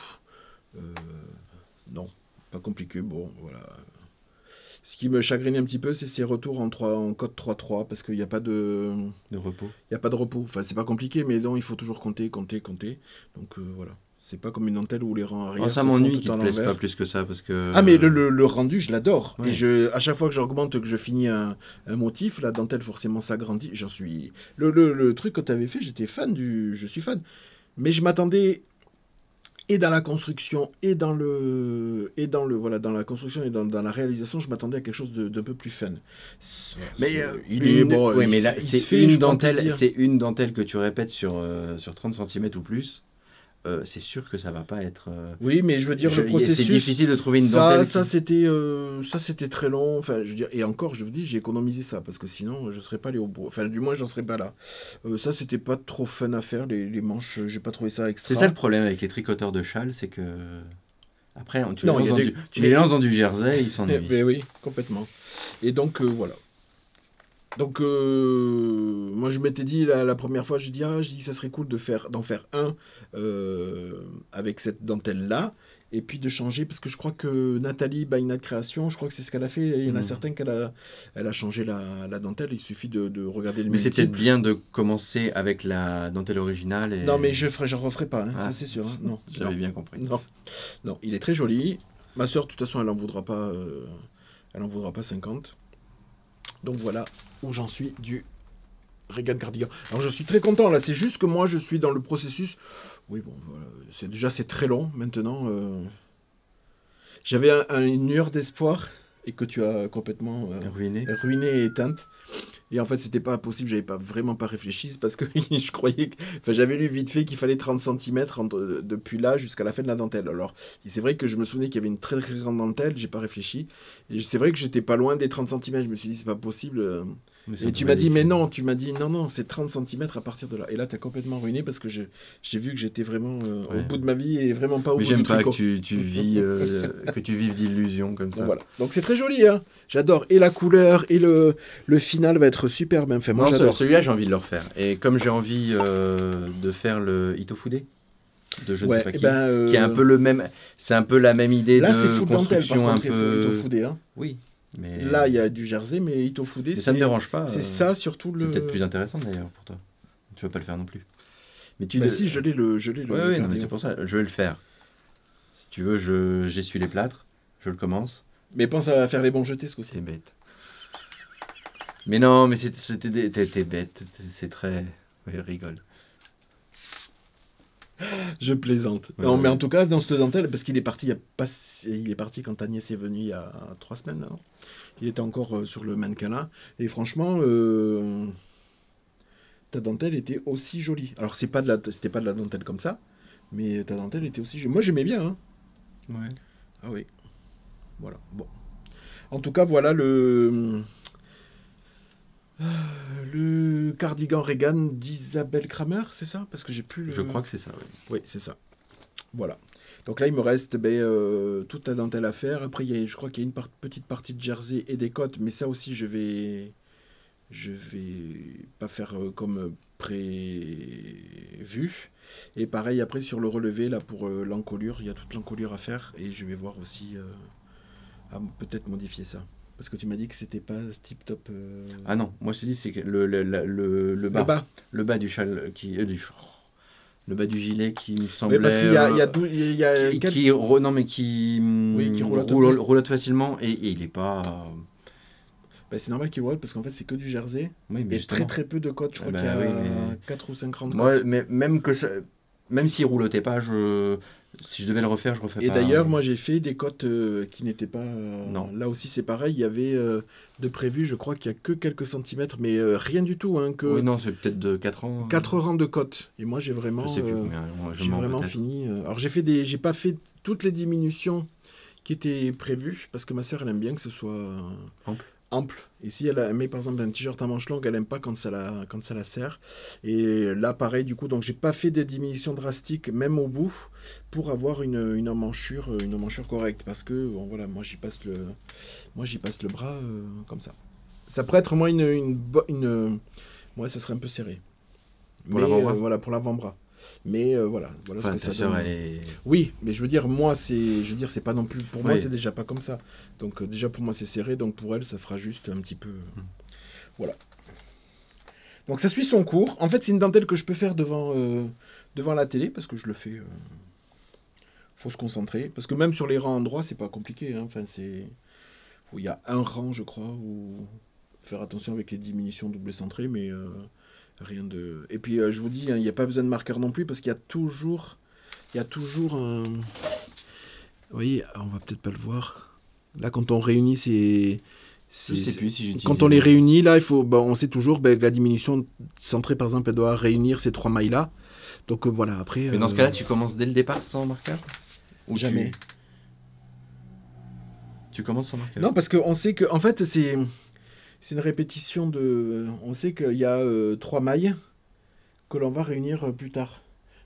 Non, pas compliqué. Bon, voilà. Ce qui me chagrinait un petit peu, c'est ces retours en code 3-3, parce qu'il n'y a pas de repos. Il n'y a pas de repos. Enfin, c'est pas compliqué, mais non, il faut toujours compter. Donc voilà. C'est pas comme une dentelle où les rangs arrière. Ça m'ennuie qu'il ne te plaise pas plus que ça, parce que... Ah, mais le rendu, je l'adore. Ouais. Et à chaque fois que j'augmente, que je finis un motif, la dentelle forcément s'agrandit. J'en suis... Le truc que tu avais fait, j'étais fan Je suis fan. Mais je m'attendais... Et dans la construction, dans la construction et dans la réalisation, je m'attendais à quelque chose d'un peu plus fun. Mais il est bon. Oui, mais là, c'est une dentelle que tu répètes sur 30 cm ou plus. C'est sûr que ça va pas être... Oui, mais je veux dire, le processus... C'est difficile de trouver une dentelle. Ça, c'était très long. Enfin, je veux dire, et encore, je vous dis, j'ai économisé ça, parce que sinon, je serais pas allé au bout. Enfin, du moins, j'en serais pas là. Ça, c'était pas trop fun à faire, les manches. J'ai pas trouvé ça extra. C'est ça le problème avec les tricoteurs de châles, c'est que... Après, tu les lances dans du jersey, ils s'ennuient. Mais oui, complètement. Et donc, voilà. Donc, moi, je m'étais dit, la première fois, je dis, ça serait cool d'en faire un avec cette dentelle-là, et puis de changer, parce que je crois que Nathalie By Night Création, je crois que c'est ce qu'elle a fait, il y en a certains elle a changé la dentelle, il suffit de regarder le même type. Mais c'est peut-être bien de commencer avec la dentelle originale. Non, mais j'en referai pas, ça c'est sûr. Hein. Non, j'avais bien compris. Non, il est très joli. Ma soeur, de toute façon, elle en voudra pas 50. Donc voilà où j'en suis du Regal Cardigan. Alors je suis très content là, c'est juste que moi je suis dans le processus. Oui bon, voilà. C'est très long maintenant. J'avais une lueur d'espoir et que tu as complètement ruiné et éteinte. Et en fait, c'était pas possible, j'avais vraiment pas réfléchi, parce que je croyais que... Enfin, j'avais lu vite fait qu'il fallait 30 cm depuis là jusqu'à la fin de la dentelle. Alors, c'est vrai que je me souvenais qu'il y avait une très très grande dentelle, j'ai pas réfléchi. Et c'est vrai que j'étais pas loin des 30 cm, je me suis dit, c'est pas possible. Et tu m'as dit, mais non, c'est 30 cm à partir de là. Et là, t'as complètement ruiné, parce que j'ai vu que j'étais vraiment au bout de ma vie et vraiment pas au bout du tricot. Mais j'aime pas que tu vives d'illusions comme ça. Voilà. Donc c'est très joli, hein. J'adore. Et la couleur, et le final va être superbe. Enfin, moi, j'adore. Celui-là, j'ai envie de le refaire. Et comme j'ai envie de faire le Itofude de Je ne sais pas qui est un peu le même... C'est un peu la même idée là, de construction dentelle, par contre, un peu... Itofude, hein. Oui. Mais... Là, il y a du jersey, mais Itofude, ça me dérange pas. C'est ça, surtout C'est peut-être plus intéressant, d'ailleurs, pour toi. Tu vas pas le faire non plus. Mais si, je l'ai le... Oui, mais c'est pour ça. Je vais le faire. Si tu veux, j'essuie les plâtres. Je le commence. Mais pense à faire les bons jetés, ce coup-ci. T'es bête. Mais non, mais t'es bête. C'est très... Oui, rigole. Je plaisante. Ouais, Non, mais ouais. en tout cas, dans cette dentelle, parce qu'il est parti, il est parti quand Agnès est venue il y a 3 semaines, là, non. Il était encore sur le mannequin là. Et franchement, ta dentelle était aussi jolie. Alors, c'était pas de la dentelle comme ça, mais ta dentelle était aussi jolie. Moi, j'aimais bien, hein. Ouais. Ah oui, voilà. Bon. En tout cas, voilà le cardigan Reagan d'Isabelle Kramer, c'est ça? Parce que j'ai plus le. Je crois que c'est ça, oui. Oui, c'est ça. Voilà. Donc là, il me reste toute la dentelle à faire. Après, je crois qu'il y a une petite partie de jersey et des côtes, mais ça aussi, je vais pas faire comme prévu. Et pareil, après, sur le relevé, là, pour l'encolure, il y a toute l'encolure à faire. Et je vais voir aussi à peut-être modifier ça. Parce que tu m'as dit que c'était pas tip top. Ah non, moi je te dis, c'est que le Le bas. bas. Le bas du châle le bas du gilet qui me Oui, semblait. parce qu'il y a Non, mais qui Oui, qui roulotte un peu. roulotte facilement et il est pas. Ben, c'est normal qu'il roule parce qu'en fait, c'est que du jersey. Oui, mais Et très justement. très peu de côtes. Je crois Eh qu'il y ben a oui, mais 4 ou 5 rangs de moi, côtes. mais même s'il roulotait pas, si je devais le refaire, je refais Et pas. d'ailleurs, moi j'ai fait des côtes qui n'étaient pas. Non. Là aussi, c'est pareil. Il y avait de prévu, je crois qu'il y a que quelques centimètres, mais rien du tout. Hein, Oui, que non, c'est peut-être de 4 ans. 4 rangs de côtes. Et moi j'ai Je vraiment, sais plus combien. Moi, je j'ai mens vraiment peut-être. fini. Alors j'ai pas fait toutes les diminutions qui étaient prévues parce que ma soeur elle aime bien que ce soit Ample. ample. Et si elle met par exemple un t-shirt à manches longues, elle aime pas quand ça la serre. Et là, pareil, du coup, donc j'ai pas fait des diminutions drastiques, même au bout, pour avoir une emmanchure correcte. Parce que, bon, voilà, moi j'y passe le bras comme ça. Ça pourrait être moi moi, ça serait un peu serré. Pour Mais l'avant-bras. voilà, pour l'avant-bras. Mais voilà Enfin, ce ta que ça sœur, donne. elle est. Oui, mais je veux dire, c'est pas non plus, pour moi, Oui. c'est déjà pas comme ça. Donc, déjà, pour moi, c'est serré, donc pour elle, ça fera juste un petit peu. Voilà. Donc, ça suit son cours. En fait, c'est une dentelle que je peux faire devant la télé, parce que je le fais. Faut se concentrer. Parce que même sur les rangs endroits, c'est pas compliqué. Hein. Enfin, il y a un rang, je crois, où faire attention avec les diminutions double centrées, mais rien de. Et puis, je vous dis, hein, il n'y a pas besoin de marqueur non plus, parce qu'il y a toujours. Il y a toujours un. Vous voyez, on va peut-être pas le voir. Là, quand on réunit Je sais plus si j'utilise. quand on les réunit, là, on sait toujours que la diminution centrée, par exemple, elle doit réunir ces 3 mailles-là. Donc voilà, après. Mais dans ce cas-là, tu commences dès le départ sans marqueur? Ou jamais. Tu commences sans marqueur? Non, parce qu'on sait que, en fait, c'est une répétition de. On sait qu'il y a 3 mailles que l'on va réunir plus tard.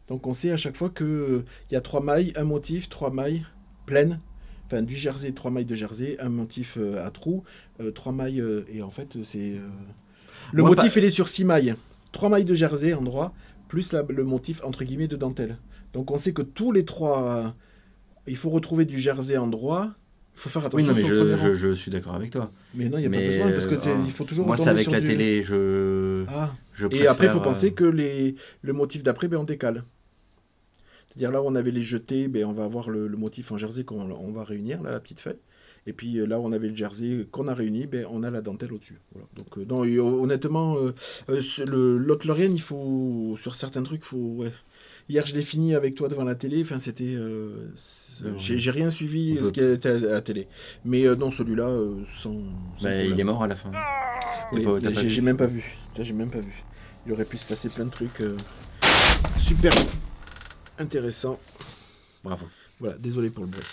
Donc on sait à chaque fois qu'il y a 3 mailles, un motif, 3 mailles pleines. Enfin, du jersey, 3 mailles de jersey, un motif à trous, 3 mailles. Et en fait, c'est. Le Moi, motif, il est sur 6 mailles. 3 mailles de jersey, endroit, plus le motif, entre guillemets, de dentelle. Donc on sait que tous les 3. Il faut retrouver du jersey endroit. Il faut faire Oui, attention non, mais sur le premier rang. je suis d'accord avec toi. Mais non, il n'y a pas Mais besoin, parce que il faut toujours moi, c'est retomber avec sur la du. télé. Ah. Je Et après, il faut préfère, penser que le motif d'après, on décale. C'est-à-dire là où on avait les jetés, on va avoir le motif en jersey qu'on va réunir, là, la petite feuille. Et puis là où on avait le jersey qu'on a réuni, on a la dentelle au-dessus. Voilà. Donc non, et, honnêtement, l'autre Lauriane, il faut, sur certains trucs, ouais. Hier, je l'ai fini avec toi devant la télé. Enfin, c'était. J'ai rien suivi ce qui était à la télé. Mais non, celui-là, sans il est mort à la fin. Oui, T'as pas j'ai vu. même pas vu. Ça, j'ai même pas vu. Il aurait pu se passer plein de trucs super intéressants. Bravo. Voilà, désolé pour le bruit.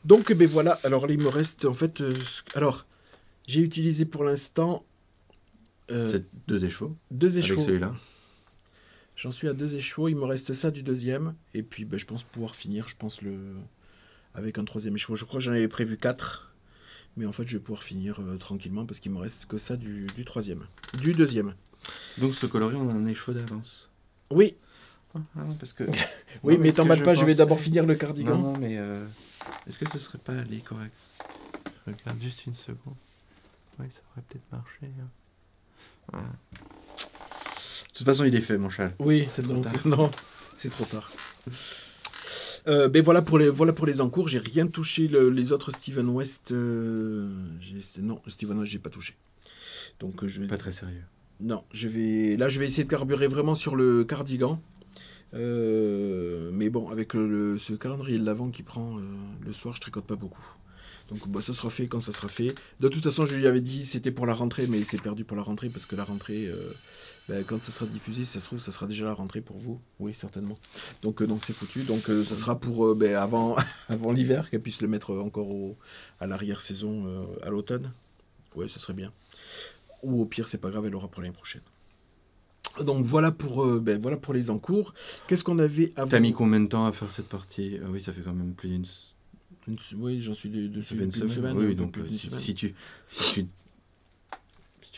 Donc, voilà. Alors, là, il me reste en fait. Alors, j'ai utilisé pour l'instant C'est 2 échevaux. 2 Avec échevaux. celui-là. J'en suis à 2 échevaux. Il me reste ça du deuxième. Et puis, je pense pouvoir finir. Avec un 3e écheveau. Je crois que j'en avais prévu 4. Mais en fait, je vais pouvoir finir tranquillement parce qu'il me reste que ça du 3e. Du 2e. Donc, ce coloris, on a un écheveau d'avance. Oui. Ah, parce que. Oui, Non, mais ce que t'emballe pas, je vais pensais- d'abord finir le cardigan. Non, mais. Est-ce que ce serait pas allé correct? Je regarde juste une seconde. Oui, ça aurait peut-être marché. Voilà. De toute façon, il est fait, mon châle. Oui, c'est trop tard. Non, c'est trop tard. Voilà pour les encours. J'ai rien touché les autres Steven West. Non, Steven West, j'ai pas touché. Donc je vais. Pas très sérieux. Non, je vais essayer de carburer vraiment sur le cardigan. Mais bon, avec ce calendrier de l'Avent qui prend le soir, je tricote pas beaucoup. Donc bah, ça sera fait quand ça sera fait. De toute façon, je lui avais dit c'était pour la rentrée, mais c'est perdu pour la rentrée parce que la rentrée, quand ça sera diffusé, si ça se trouve, ça sera déjà la rentrée pour vous. Oui, certainement. Donc non, c'est foutu. Donc ça sera pour avant, avant l'hiver, qu'elle puisse le mettre encore à l'arrière-saison à l'automne. Oui, ça serait bien. Ou au pire, c'est pas grave, elle aura pour l'année prochaine. Donc voilà pour les encours. Qu'est-ce qu'on avait avant? T'as mis combien de temps à faire cette partie? Oui, ça fait quand même plus d'une oui, j'en suis dessus depuis une semaine. Oui, donc si tu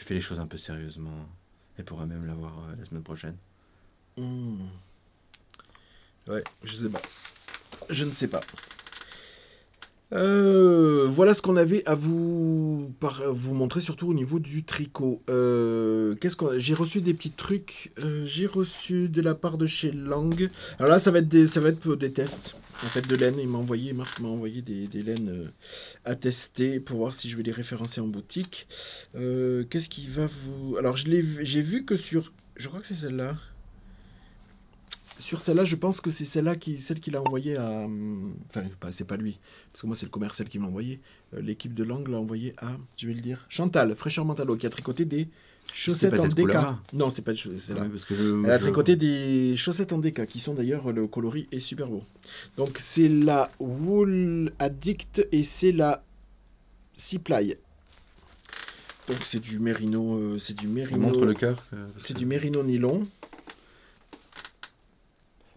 fais les choses un peu sérieusement, elle pourra même l'avoir la semaine prochaine. Ouais, je sais pas. Je ne sais pas. Voilà ce qu'on avait à vous montrer, surtout au niveau du tricot. J'ai reçu des petits trucs. J'ai reçu de la part de chez Lang. Alors là, ça va être des tests en fait de laine. Marc m'a envoyé des laines à tester pour voir si je vais les référencer en boutique. Qu'est-ce qui va vous... Alors j'ai vu que je crois que c'est celle-là. Sur celle-là, je pense que c'est celle qu'il a envoyée à... Enfin, c'est pas lui, parce que moi, c'est le commercial qui m'a envoyé. L'équipe de Lang l'a envoyé à, je vais le dire, Chantal, Fraîcheur Mentalo, qui a tricoté des chaussettes en DK. Non, c'est pas celle-là. Elle a tricoté des chaussettes en DK, qui sont d'ailleurs, le coloris est super beau. Donc, c'est la Wool Addict et c'est la Sea-Ply. Donc, c'est du mérino... On montre le cœur. C'est du mérino nylon.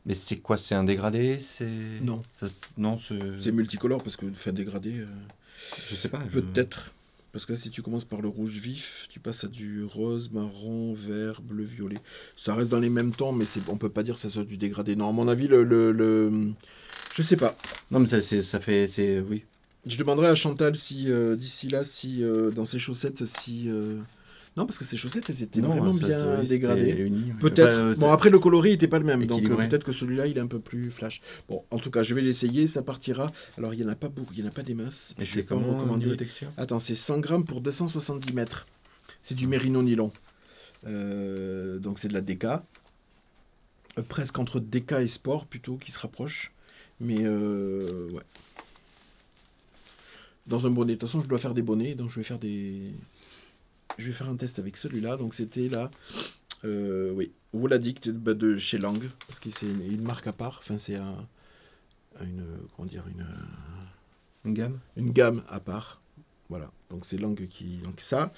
Mais c'est quoi? C'est un dégradé? Non. Non, c'est multicolore parce que faire dégradé. Je sais pas. Peut-être. Parce que là, si tu commences par le rouge vif, tu passes à du rose, marron, vert, bleu, violet. Ça reste dans les mêmes tons, mais on peut pas dire que ça soit du dégradé. Non, à mon avis, je sais pas. Non, mais ça fait. Oui. Je demanderai à Chantal si d'ici là, si dans ses chaussettes, si. Non, parce que ces chaussettes, elles étaient vraiment bien dégradées. Peut-être. Bon, après, le coloris n'était pas le même. Donc, peut-être que celui-là, il est un peu plus flash. Bon, en tout cas, je vais l'essayer. Ça partira. Alors, il n'y en a pas beaucoup. Il n'y en a pas des masses. Et je vais pas recommander la texture. Attends, c'est 100 grammes pour 270 mètres. C'est du mérino nylon. Donc, c'est de la DK. Presque entre DK et sport, plutôt, qui se rapprochent. Mais, ouais. Dans un bonnet. De toute façon, je dois faire des bonnets. Donc, je vais faire un test avec celui-là. Donc c'était là, oui, Wool Addict de chez Lang, parce que c'est une marque à part. Enfin, c'est une gamme. Une gamme à part. Voilà. Donc c'est Lang donc ça.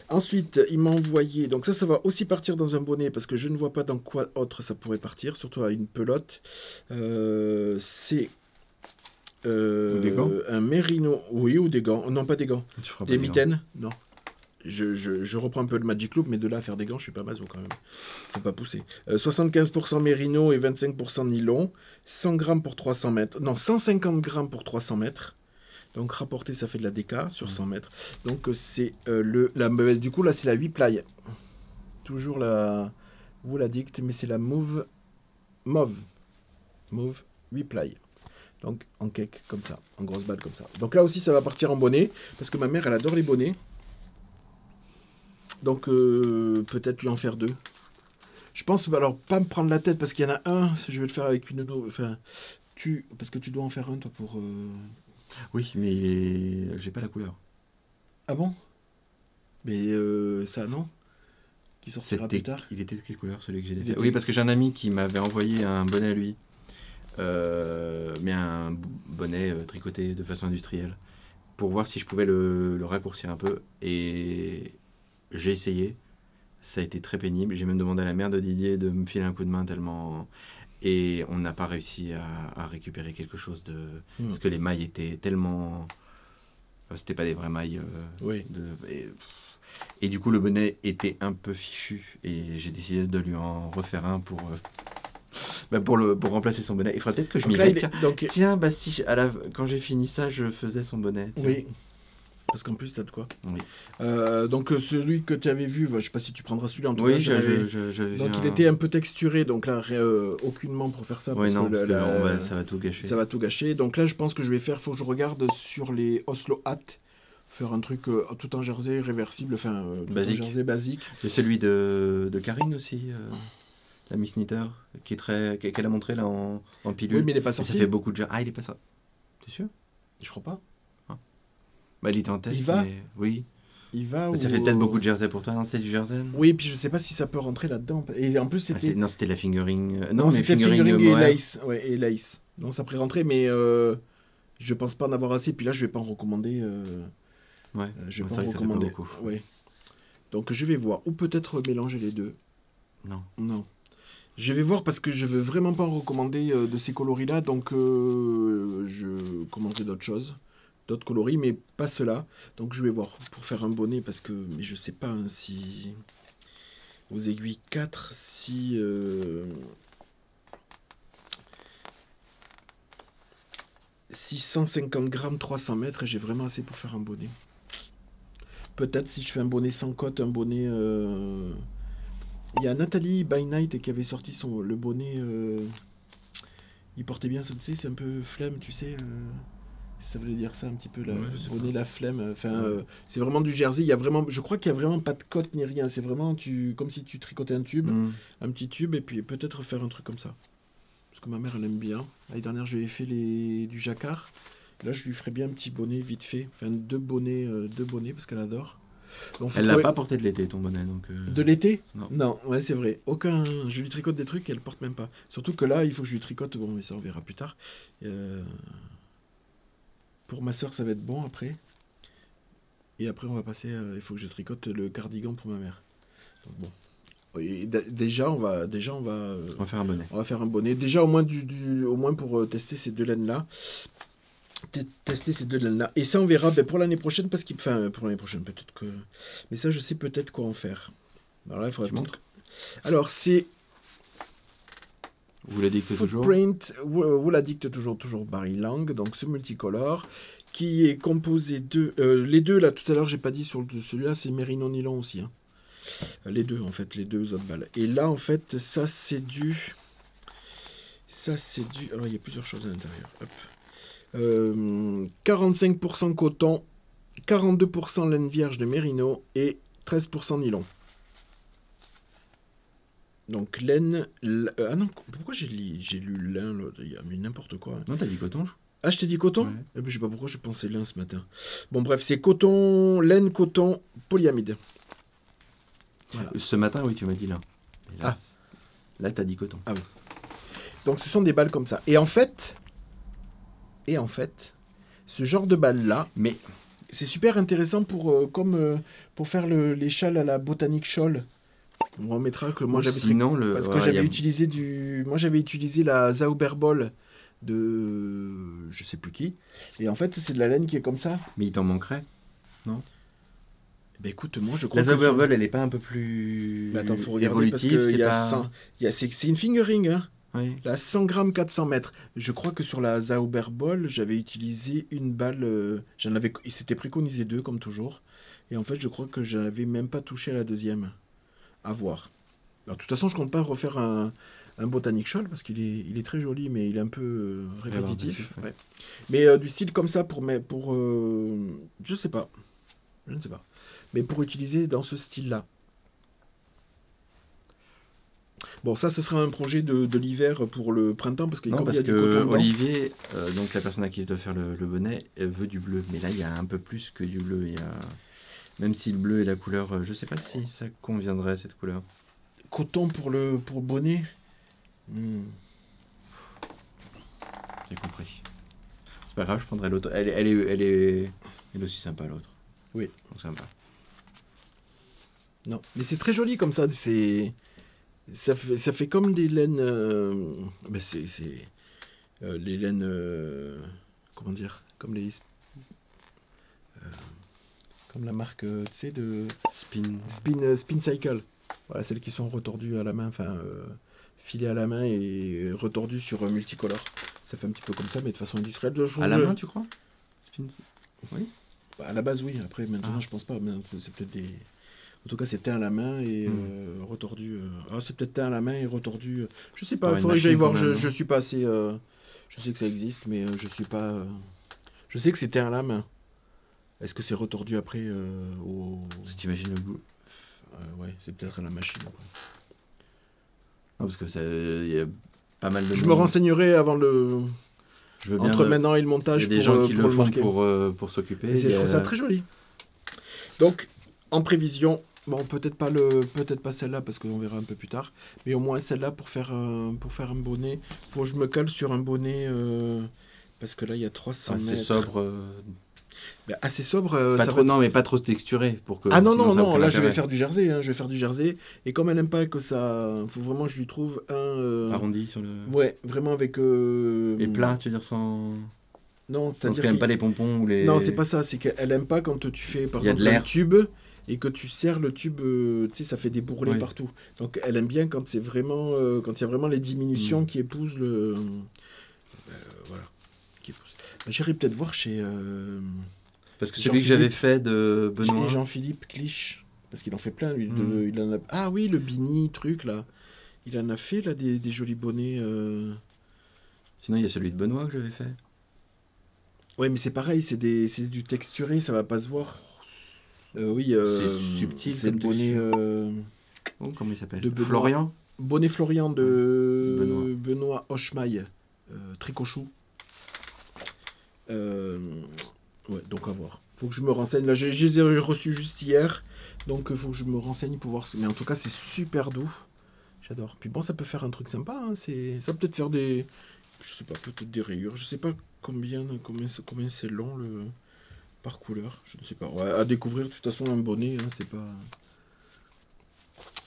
Ensuite, il m'a envoyé. Donc ça va aussi partir dans un bonnet parce que je ne vois pas dans quoi autre ça pourrait partir, surtout à une pelote. C'est des gants. Un mérino. Oui, ou des gants. Non, pas des gants. Des mitaines. Non. Je reprends un peu le Magic Loop, mais de là à faire des gants, je suis pas maso quand même. Faut pas pousser. 75% mérino et 25% nylon. 100 grammes pour 300 mètres. Non, 150 grammes pour 300 mètres. Donc rapporté, ça fait de la DK sur 100 mètres. Donc c'est du coup là c'est la 8 ply. Toujours la Wool Addict, mais c'est la Mauve 8 ply. Donc en cake comme ça, en grosse balle comme ça. Donc là aussi ça va partir en bonnet, parce que ma mère elle adore les bonnets. Donc peut-être lui en faire 2. Je pense, alors pas me prendre la tête parce qu'il y en a un, je vais le faire avec une autre. Enfin, parce que tu dois en faire un toi pour... Oui, mais j'ai pas la couleur. Ah bon? Mais ça non? Qui sortira plus tard. Il était de quelle couleur celui que j'ai fait? Oui, parce que j'ai un ami qui m'avait envoyé un bonnet à lui. Mais un bonnet tricoté de façon industrielle. Pour voir si je pouvais le raccourcir un peu. Et... j'ai essayé, ça a été très pénible. J'ai même demandé à la mère de Didier de me filer un coup de main tellement... Et on n'a pas réussi à récupérer quelque chose de... Parce que les mailles étaient tellement... C'était pas des vraies mailles. Oui. Et du coup, le bonnet était un peu fichu. Et j'ai décidé de lui en refaire un pour remplacer son bonnet. Il faudrait peut-être que je m'y mette. Tiens, si quand j'ai fini ça, je faisais son bonnet. Oui. Parce qu'en plus, t'as de quoi. Oui. Donc, celui que tu avais vu, je sais pas si tu prendras celui-là en tout cas. Oui, j'avais vu. Donc, il était un peu texturé, donc là, aucunement pour faire ça. Oui, non, ça va tout gâcher. Ça va tout gâcher. Donc là, je pense que je vais faire, faut que je regarde sur les Oslo Hat, faire un truc tout en jersey réversible, enfin, basique. En jersey basique. Et celui de Karine aussi. la Miss Knitter, qu'elle a montré là en pilule. Oui, mais il n'est pas sorti. Ça fait beaucoup de gens. Ah, il est pas sorti. T'es sûr? Je crois pas. Ah. Bah, il était en test. Il va mais... Oui. Il va Ça fait peut-être beaucoup de jersey pour toi, non? C'était du jersey? Oui, puis je sais pas si ça peut rentrer là-dedans. Et en plus, c'était... non, c'était la fingering... Non, mais c'était fingering et mohair. lace. Ouais, et lace. Donc ça pourrait rentrer, mais je pense pas en avoir assez. Puis là, je vais pas en recommander. Ouais, je vais c'est pas en vrai que ça fait recommander. pas beaucoup. Ouais. Donc je vais voir. Ou peut-être mélanger les deux. Non. Je vais voir parce que je veux vraiment pas en recommander de ces coloris-là. Donc je commanderai d'autres choses. D'autres coloris, mais pas ceux-là. Donc je vais voir pour faire un bonnet parce que... Mais je sais pas hein, si... Aux aiguilles 4, si... 650 grammes, 300 mètres, et j'ai vraiment assez pour faire un bonnet. Peut-être si je fais un bonnet sans cote, un bonnet... Il y a Nathalie by Night qui avait sorti le bonnet... Il portait bien ça, tu sais, c'est un peu flemme, tu sais... Ça voulait dire ça un petit peu, le bonnet, la flemme. Enfin, c'est vraiment du jersey. Il y a vraiment, je crois qu'il n'y a vraiment pas de cote ni rien. C'est vraiment comme si tu tricotais un tube, un petit tube, et puis peut-être faire un truc comme ça. Parce que ma mère, elle aime bien. L'année dernière, je lui ai fait du jacquard. Là, je lui ferai bien un petit bonnet vite fait. Enfin, deux bonnets parce qu'elle adore. Donc, elle l'a pas porté de l'été, ton bonnet. Donc, De l'été? Non, ouais, c'est vrai. Je lui tricote des trucs qu'elle porte même pas. Surtout que là, il faut que je lui tricote. Bon, mais ça, on verra plus tard. Pour ma soeur, ça va être bon après. Et après, on va passer. Il faut que je tricote le cardigan pour ma mère. Donc bon. Et déjà, on va faire un bonnet. On va faire un bonnet. Déjà, au moins pour tester ces deux laines-là. Et ça, on verra pour l'année prochaine. Enfin, pour l'année prochaine, peut-être que... Mais ça, je sais peut-être quoi en faire. Alors là, il faudrait... Alors, c'est... Vous la dictez toujours? Vous la dicte toujours Barry Lang, donc ce multicolore, qui est composé de... les deux, là, tout à l'heure, j'ai pas dit sur celui-là, c'est Merino Nylon aussi. Hein. Les deux, en fait, les deux autres balles. Et là, en fait, ça, c'est du... Alors, il y a plusieurs choses à l'intérieur. Hop. 45% coton, 42% laine vierge de Merino et 13% nylon. Donc laine... Ah non, pourquoi j'ai lu lin, il y a mis n'importe quoi. Non, t'as dit coton. Ah, je t'ai dit coton? Ouais. Eh ben, je sais pas pourquoi je pensais lin ce matin. Bon, bref, c'est coton, laine, coton, polyamide. Voilà. Ce matin, oui, tu m'as dit lin. Là, t'as dit coton. Ah oui. Donc, ce sont des balles comme ça. Et en fait, ce genre de balles-là, mais c'est super intéressant pour faire les châles à la botanique shawl. On remettra que moi j'avais j'avais utilisé la Zauberball de je sais plus qui, et en fait c'est de la laine qui est comme ça. Mais il t'en manquerait, non? Ben écoute, moi je crois la Zauberball elle est pas un peu plus attends, faut regarder parce que c'est une fingering hein. Oui. La 100 grammes 400 mètres. Je crois que sur la Zauberball j'avais utilisé une balle, il s'était préconisé 2 comme toujours, et en fait je crois que je n'avais même pas touché à la deuxième. À voir. Alors, de toute façon, je compte pas refaire un Botanic Shawl parce qu'il est très joli, mais il est un peu répétitif. Ouais. Mais du style comme ça je sais pas. Je ne sais pas. Mais pour utiliser dans ce style-là. Bon, ça, ce sera un projet de l'hiver pour le printemps parce que non, parce que Olivier, donc la personne à qui je dois faire le bonnet, veut du bleu. Mais là, il y a un peu plus que du bleu. Il y a... Même si le bleu est la couleur, je sais pas si ça conviendrait cette couleur. Coton pour le bonnet. J'ai compris. C'est pas grave, je prendrai l'autre. Elle est aussi sympa l'autre. Oui. Donc sympa. Non, mais c'est très joli comme ça. Ça fait comme des laines. Les laines. Comment dire? Comme les. Comme la marque, tu sais, de Spin Cycle. Voilà, celles qui sont retordues à la main, enfin, filées à la main et retordues sur multicolore. Ça fait un petit peu comme ça, mais de façon industrielle. À la main, tu crois? Oui. Bah, à la base, oui. Après, maintenant, je pense pas. C'est peut-être des... En tout cas, c'est teint à la main et retordu. C'est peut-être teint à la main et retordu. Je sais pas, il faudrait que j'aille voir. Je suis pas assez... je sais que ça existe, mais je suis pas... Je sais que c'est teint à la main. Est-ce que c'est retordu après Si t'imagines le goût. Ouais, c'est peut-être à la machine. Après. parce que il y a pas mal de... Je me renseignerai avant le... Entre maintenant et le montage. Il y a des gens qui le font pour s'occuper. Je trouve ça très joli. Donc, en prévision, bon, peut-être pas celle-là parce qu'on verra un peu plus tard, mais au moins celle-là pour faire un bonnet. Faut que je me cale sur un bonnet parce que là il y a 300 mètres. Assez sobre. Assez sobre. Pas trop, non, mais pas trop texturé pour que. Ah non, là je vais faire du jersey. Je vais faire du jersey. Et comme elle n'aime pas que ça, faut vraiment que je lui trouve un arrondi sur le. Ouais, vraiment avec. Et plat, tu veux dire sans. Non, c'est-à-dire qu'elle n'aime pas les pompons ou les. Non, c'est pas ça. C'est qu'elle aime pas quand tu fais par exemple un tube et que tu serres le tube. Tu sais, ça fait des bourrelets partout. Donc elle aime bien quand c'est vraiment quand il y a vraiment les diminutions qui épousent le. Voilà. Qui épousent. J'irai peut-être voir chez. Parce que celui que j'avais fait de Benoît. Jean-Philippe Clich. Parce qu'il en fait plein, lui. Il en a... Ah oui, le Bini, truc, là. Il en a fait, là, des jolis bonnets. Sinon, il y a celui de Benoît que j'avais fait. Ouais, mais c'est pareil, c'est du texturé, ça va pas se voir. Oui, c'est subtil. C'est le bonnet... comment il s'appelle Florian. Bonnet Florian de Benoît Hochemaille. Tricochou. Ouais, donc à voir. Faut que je me renseigne. Là, je les ai reçus juste hier. Donc il faut que je me renseigne pour voir. Mais en tout cas, c'est super doux. J'adore. Puis bon, ça peut faire un truc sympa. Hein. Ça peut peut-être faire des... Je sais pas, peut-être des rayures. Je sais pas combien c'est long par couleur. Je ne sais pas. Ouais, à découvrir, de toute façon, un bonnet, hein, c'est pas...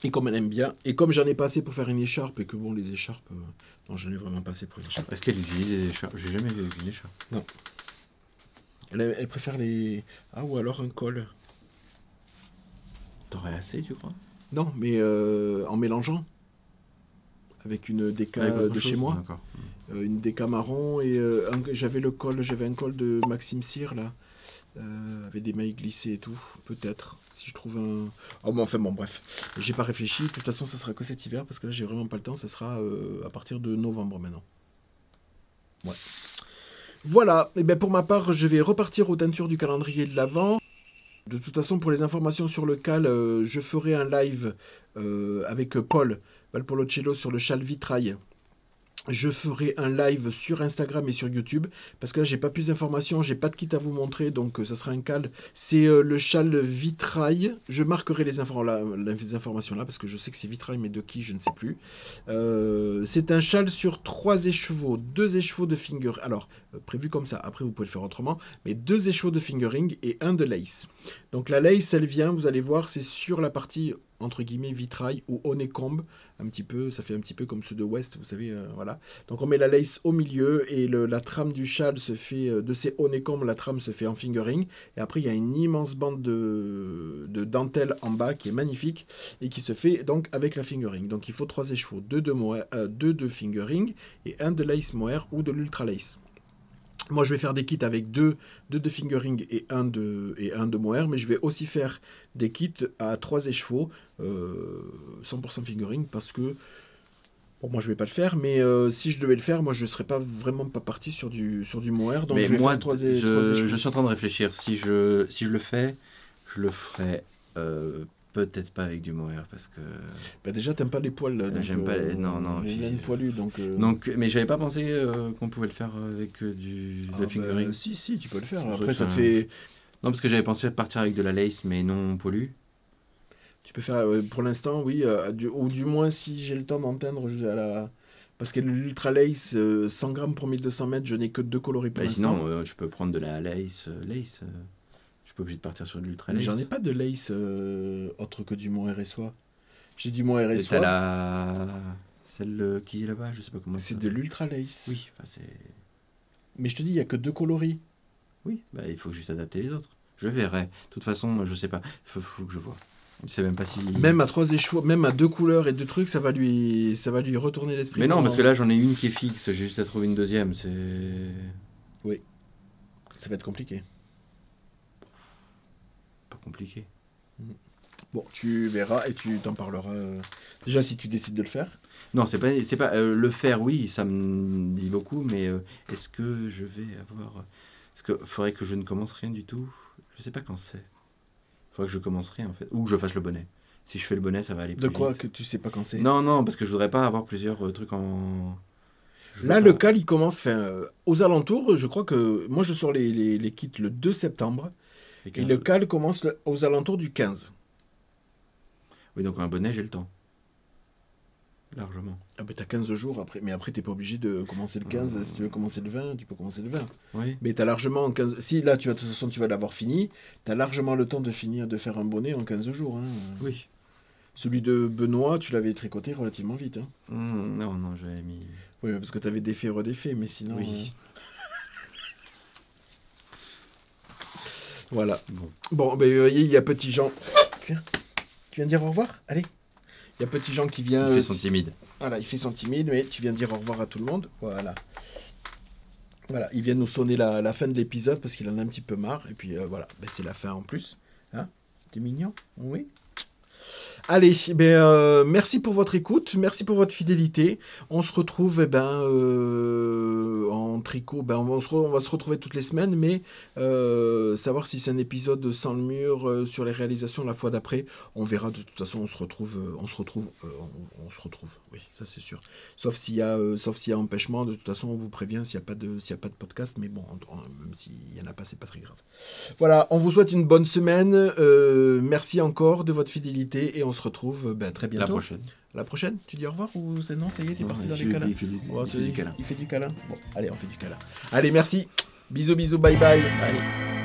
Et comme elle aime bien, et comme j'en ai pas assez pour faire une écharpe, et que bon, les écharpes... Non, j'en ai vraiment pas assez pour une écharpe. Est-ce qu'elle utilise des écharpes? J'ai jamais vu une écharpe. Non. Elle préfère les... Ah, ou alors un col. T'aurais assez, tu crois? Non, mais en mélangeant. Avec une déca de chez moi. Une déca marron. Et j'avais un col de Maxime Cyr, là. Avec des mailles glissées et tout. Peut-être. Si je trouve un... Oh, bon, enfin, bon, bref. J'ai pas réfléchi. De toute façon, ça sera que cet hiver. Parce que là, j'ai vraiment pas le temps. Ça sera à partir de novembre, maintenant. Ouais. Voilà, et bien pour ma part, je vais repartir aux teintures du calendrier de l'Avent. De toute façon, pour les informations sur le cal, je ferai un live avec Paul Valpolocello sur le châle vitrail. Je ferai un live sur Instagram et sur YouTube, parce que là, j'ai pas plus d'informations, j'ai pas de kit à vous montrer, donc ça sera un cal. C'est le châle vitrail. Je marquerai les informations là, parce que je sais que c'est vitrail, mais de qui, je ne sais plus. C'est un châle sur 3 écheveaux, 2 écheveaux de fingering. Alors, prévu comme ça, après vous pouvez le faire autrement, mais 2 écheveaux de fingering et 1 de lace. Donc la lace, elle vient, vous allez voir, c'est sur la partie entre guillemets vitrail ou honeycomb, un petit peu, ça fait un petit peu comme ceux de West, vous savez, voilà. Donc on met la lace au milieu et la trame du châle se fait, de ces honeycombs, la trame se fait en fingering, et après il y a une immense bande de dentelle en bas qui est magnifique, et qui se fait donc avec la fingering. Donc il faut 3 écheveaux, 2 de fingering, et 1 de lace mohair ou de l'ultra lace. Moi, je vais faire des kits avec 2 de fingering et 1 de mohair, mais je vais aussi faire des kits à 3 écheveaux, 100% fingering, parce que, bon, moi, je vais pas le faire, mais si je devais le faire, moi, je serais vraiment pas parti sur du mohair, donc mais je vais moi, faire 3 écheveaux. Je suis en train de réfléchir. Si je le fais, je le ferai peut-être pas avec du mohair, parce que... Bah déjà, t'aimes pas les poils, j'aime pas les... Non. Les naines poilus, donc... Mais j'avais pas pensé qu'on pouvait le faire avec de la fingering. Si, tu peux le faire. Après, ça te fait... Non, parce que j'avais pensé partir avec de la lace, mais non poilue. Tu peux faire, pour l'instant, oui, ou du moins, si j'ai le temps d'en teindre à la... Parce que l'Ultra Lace, 100 grammes pour 1200 mètres, je n'ai que 2 coloris pour l'instant. Sinon, je peux prendre de la lace. Je suis pas obligé de partir sur de l'Ultra Lace. Mais j'en ai pas de lace autre que du mohair et soie. J'ai du mohair et soie. T'as celle qui est là-bas, je sais pas comment. C'est de l'Ultra Lace. Oui, c'est... Mais je te dis, il n'y a que 2 coloris. Oui, il faut juste adapter les autres. Je verrai. De toute façon, je sais pas. Faut que je vois. Je sais même pas si... Même à 3 écheveaux, même à 2 couleurs et 2 trucs, ça va lui retourner l'esprit. Mais non, parce que là, j'en ai une qui est fixe. J'ai juste à trouver une deuxième. C'est... Oui. Ça va être compliqué. Pas compliqué. Bon, tu verras et tu t'en parleras. Déjà, si tu décides de le faire. Non, c'est pas le faire, oui, ça me dit beaucoup, mais est-ce que je vais avoir... Est-ce qu'il faudrait que je ne commence rien du tout? Je sais pas quand c'est. Il faudrait que je commence rien, en fait. Ou que je fasse le bonnet. Si je fais le bonnet, ça va aller plus De quoi vite. que tu sais pas quand c'est? Non, parce que je voudrais pas avoir plusieurs trucs en... Là, le cal, il commence aux alentours. Je crois que moi, je sors les kits le 2 septembre. Et le cal commence aux alentours du 15. Oui, donc un bonnet, j'ai le temps. Largement. Ah ben, t'as 15 jours après. Mais après, t'es pas obligé de commencer le 15. Si tu veux commencer le 20, tu peux commencer le 20. Oui. Mais t'as largement 15... Si là, de toute façon, tu vas l'avoir fini, t'as largement le temps de finir de faire un bonnet en 15 jours. Hein. Oui. Celui de Benoît, tu l'avais tricoté relativement vite. Hein. Non, j'avais mis... Oui, parce que t'avais défait, redéfait, mais sinon... Oui. Voilà. Bon, ben, il y a Petit Jean. Tu viens dire au revoir? Allez. Il y a Petit Jean qui vient... Il fait son timide. Voilà, il fait son timide, mais tu viens dire au revoir à tout le monde. Voilà. Voilà, il vient nous sonner la fin de l'épisode parce qu'il en a un petit peu marre. Et puis voilà, ben, c'est la fin en plus. Hein? T'es mignon? Oui. Allez, ben, merci pour votre écoute, merci pour votre fidélité. On se retrouve en tricot. Ben, on va se retrouver toutes les semaines, mais savoir si c'est un épisode sans le mur sur les réalisations la fois d'après, on verra. De toute façon, on se retrouve. Oui, ça c'est sûr. Sauf s'il y a empêchement. De toute façon, on vous prévient s'il n'y a pas de podcast. Mais bon, même s'il n'y en a pas, c'est pas très grave. Voilà, on vous souhaite une bonne semaine. Merci encore de votre fidélité et on se retrouve très bientôt. La prochaine. La prochaine? Tu dis au revoir ou c'est non? Ça y est, t'es parti dans les câlins. Il fait du câlin. Il fait du câlin. Bon, allez, on fait du câlin. Allez, merci. Bisous, bye bye. Allez.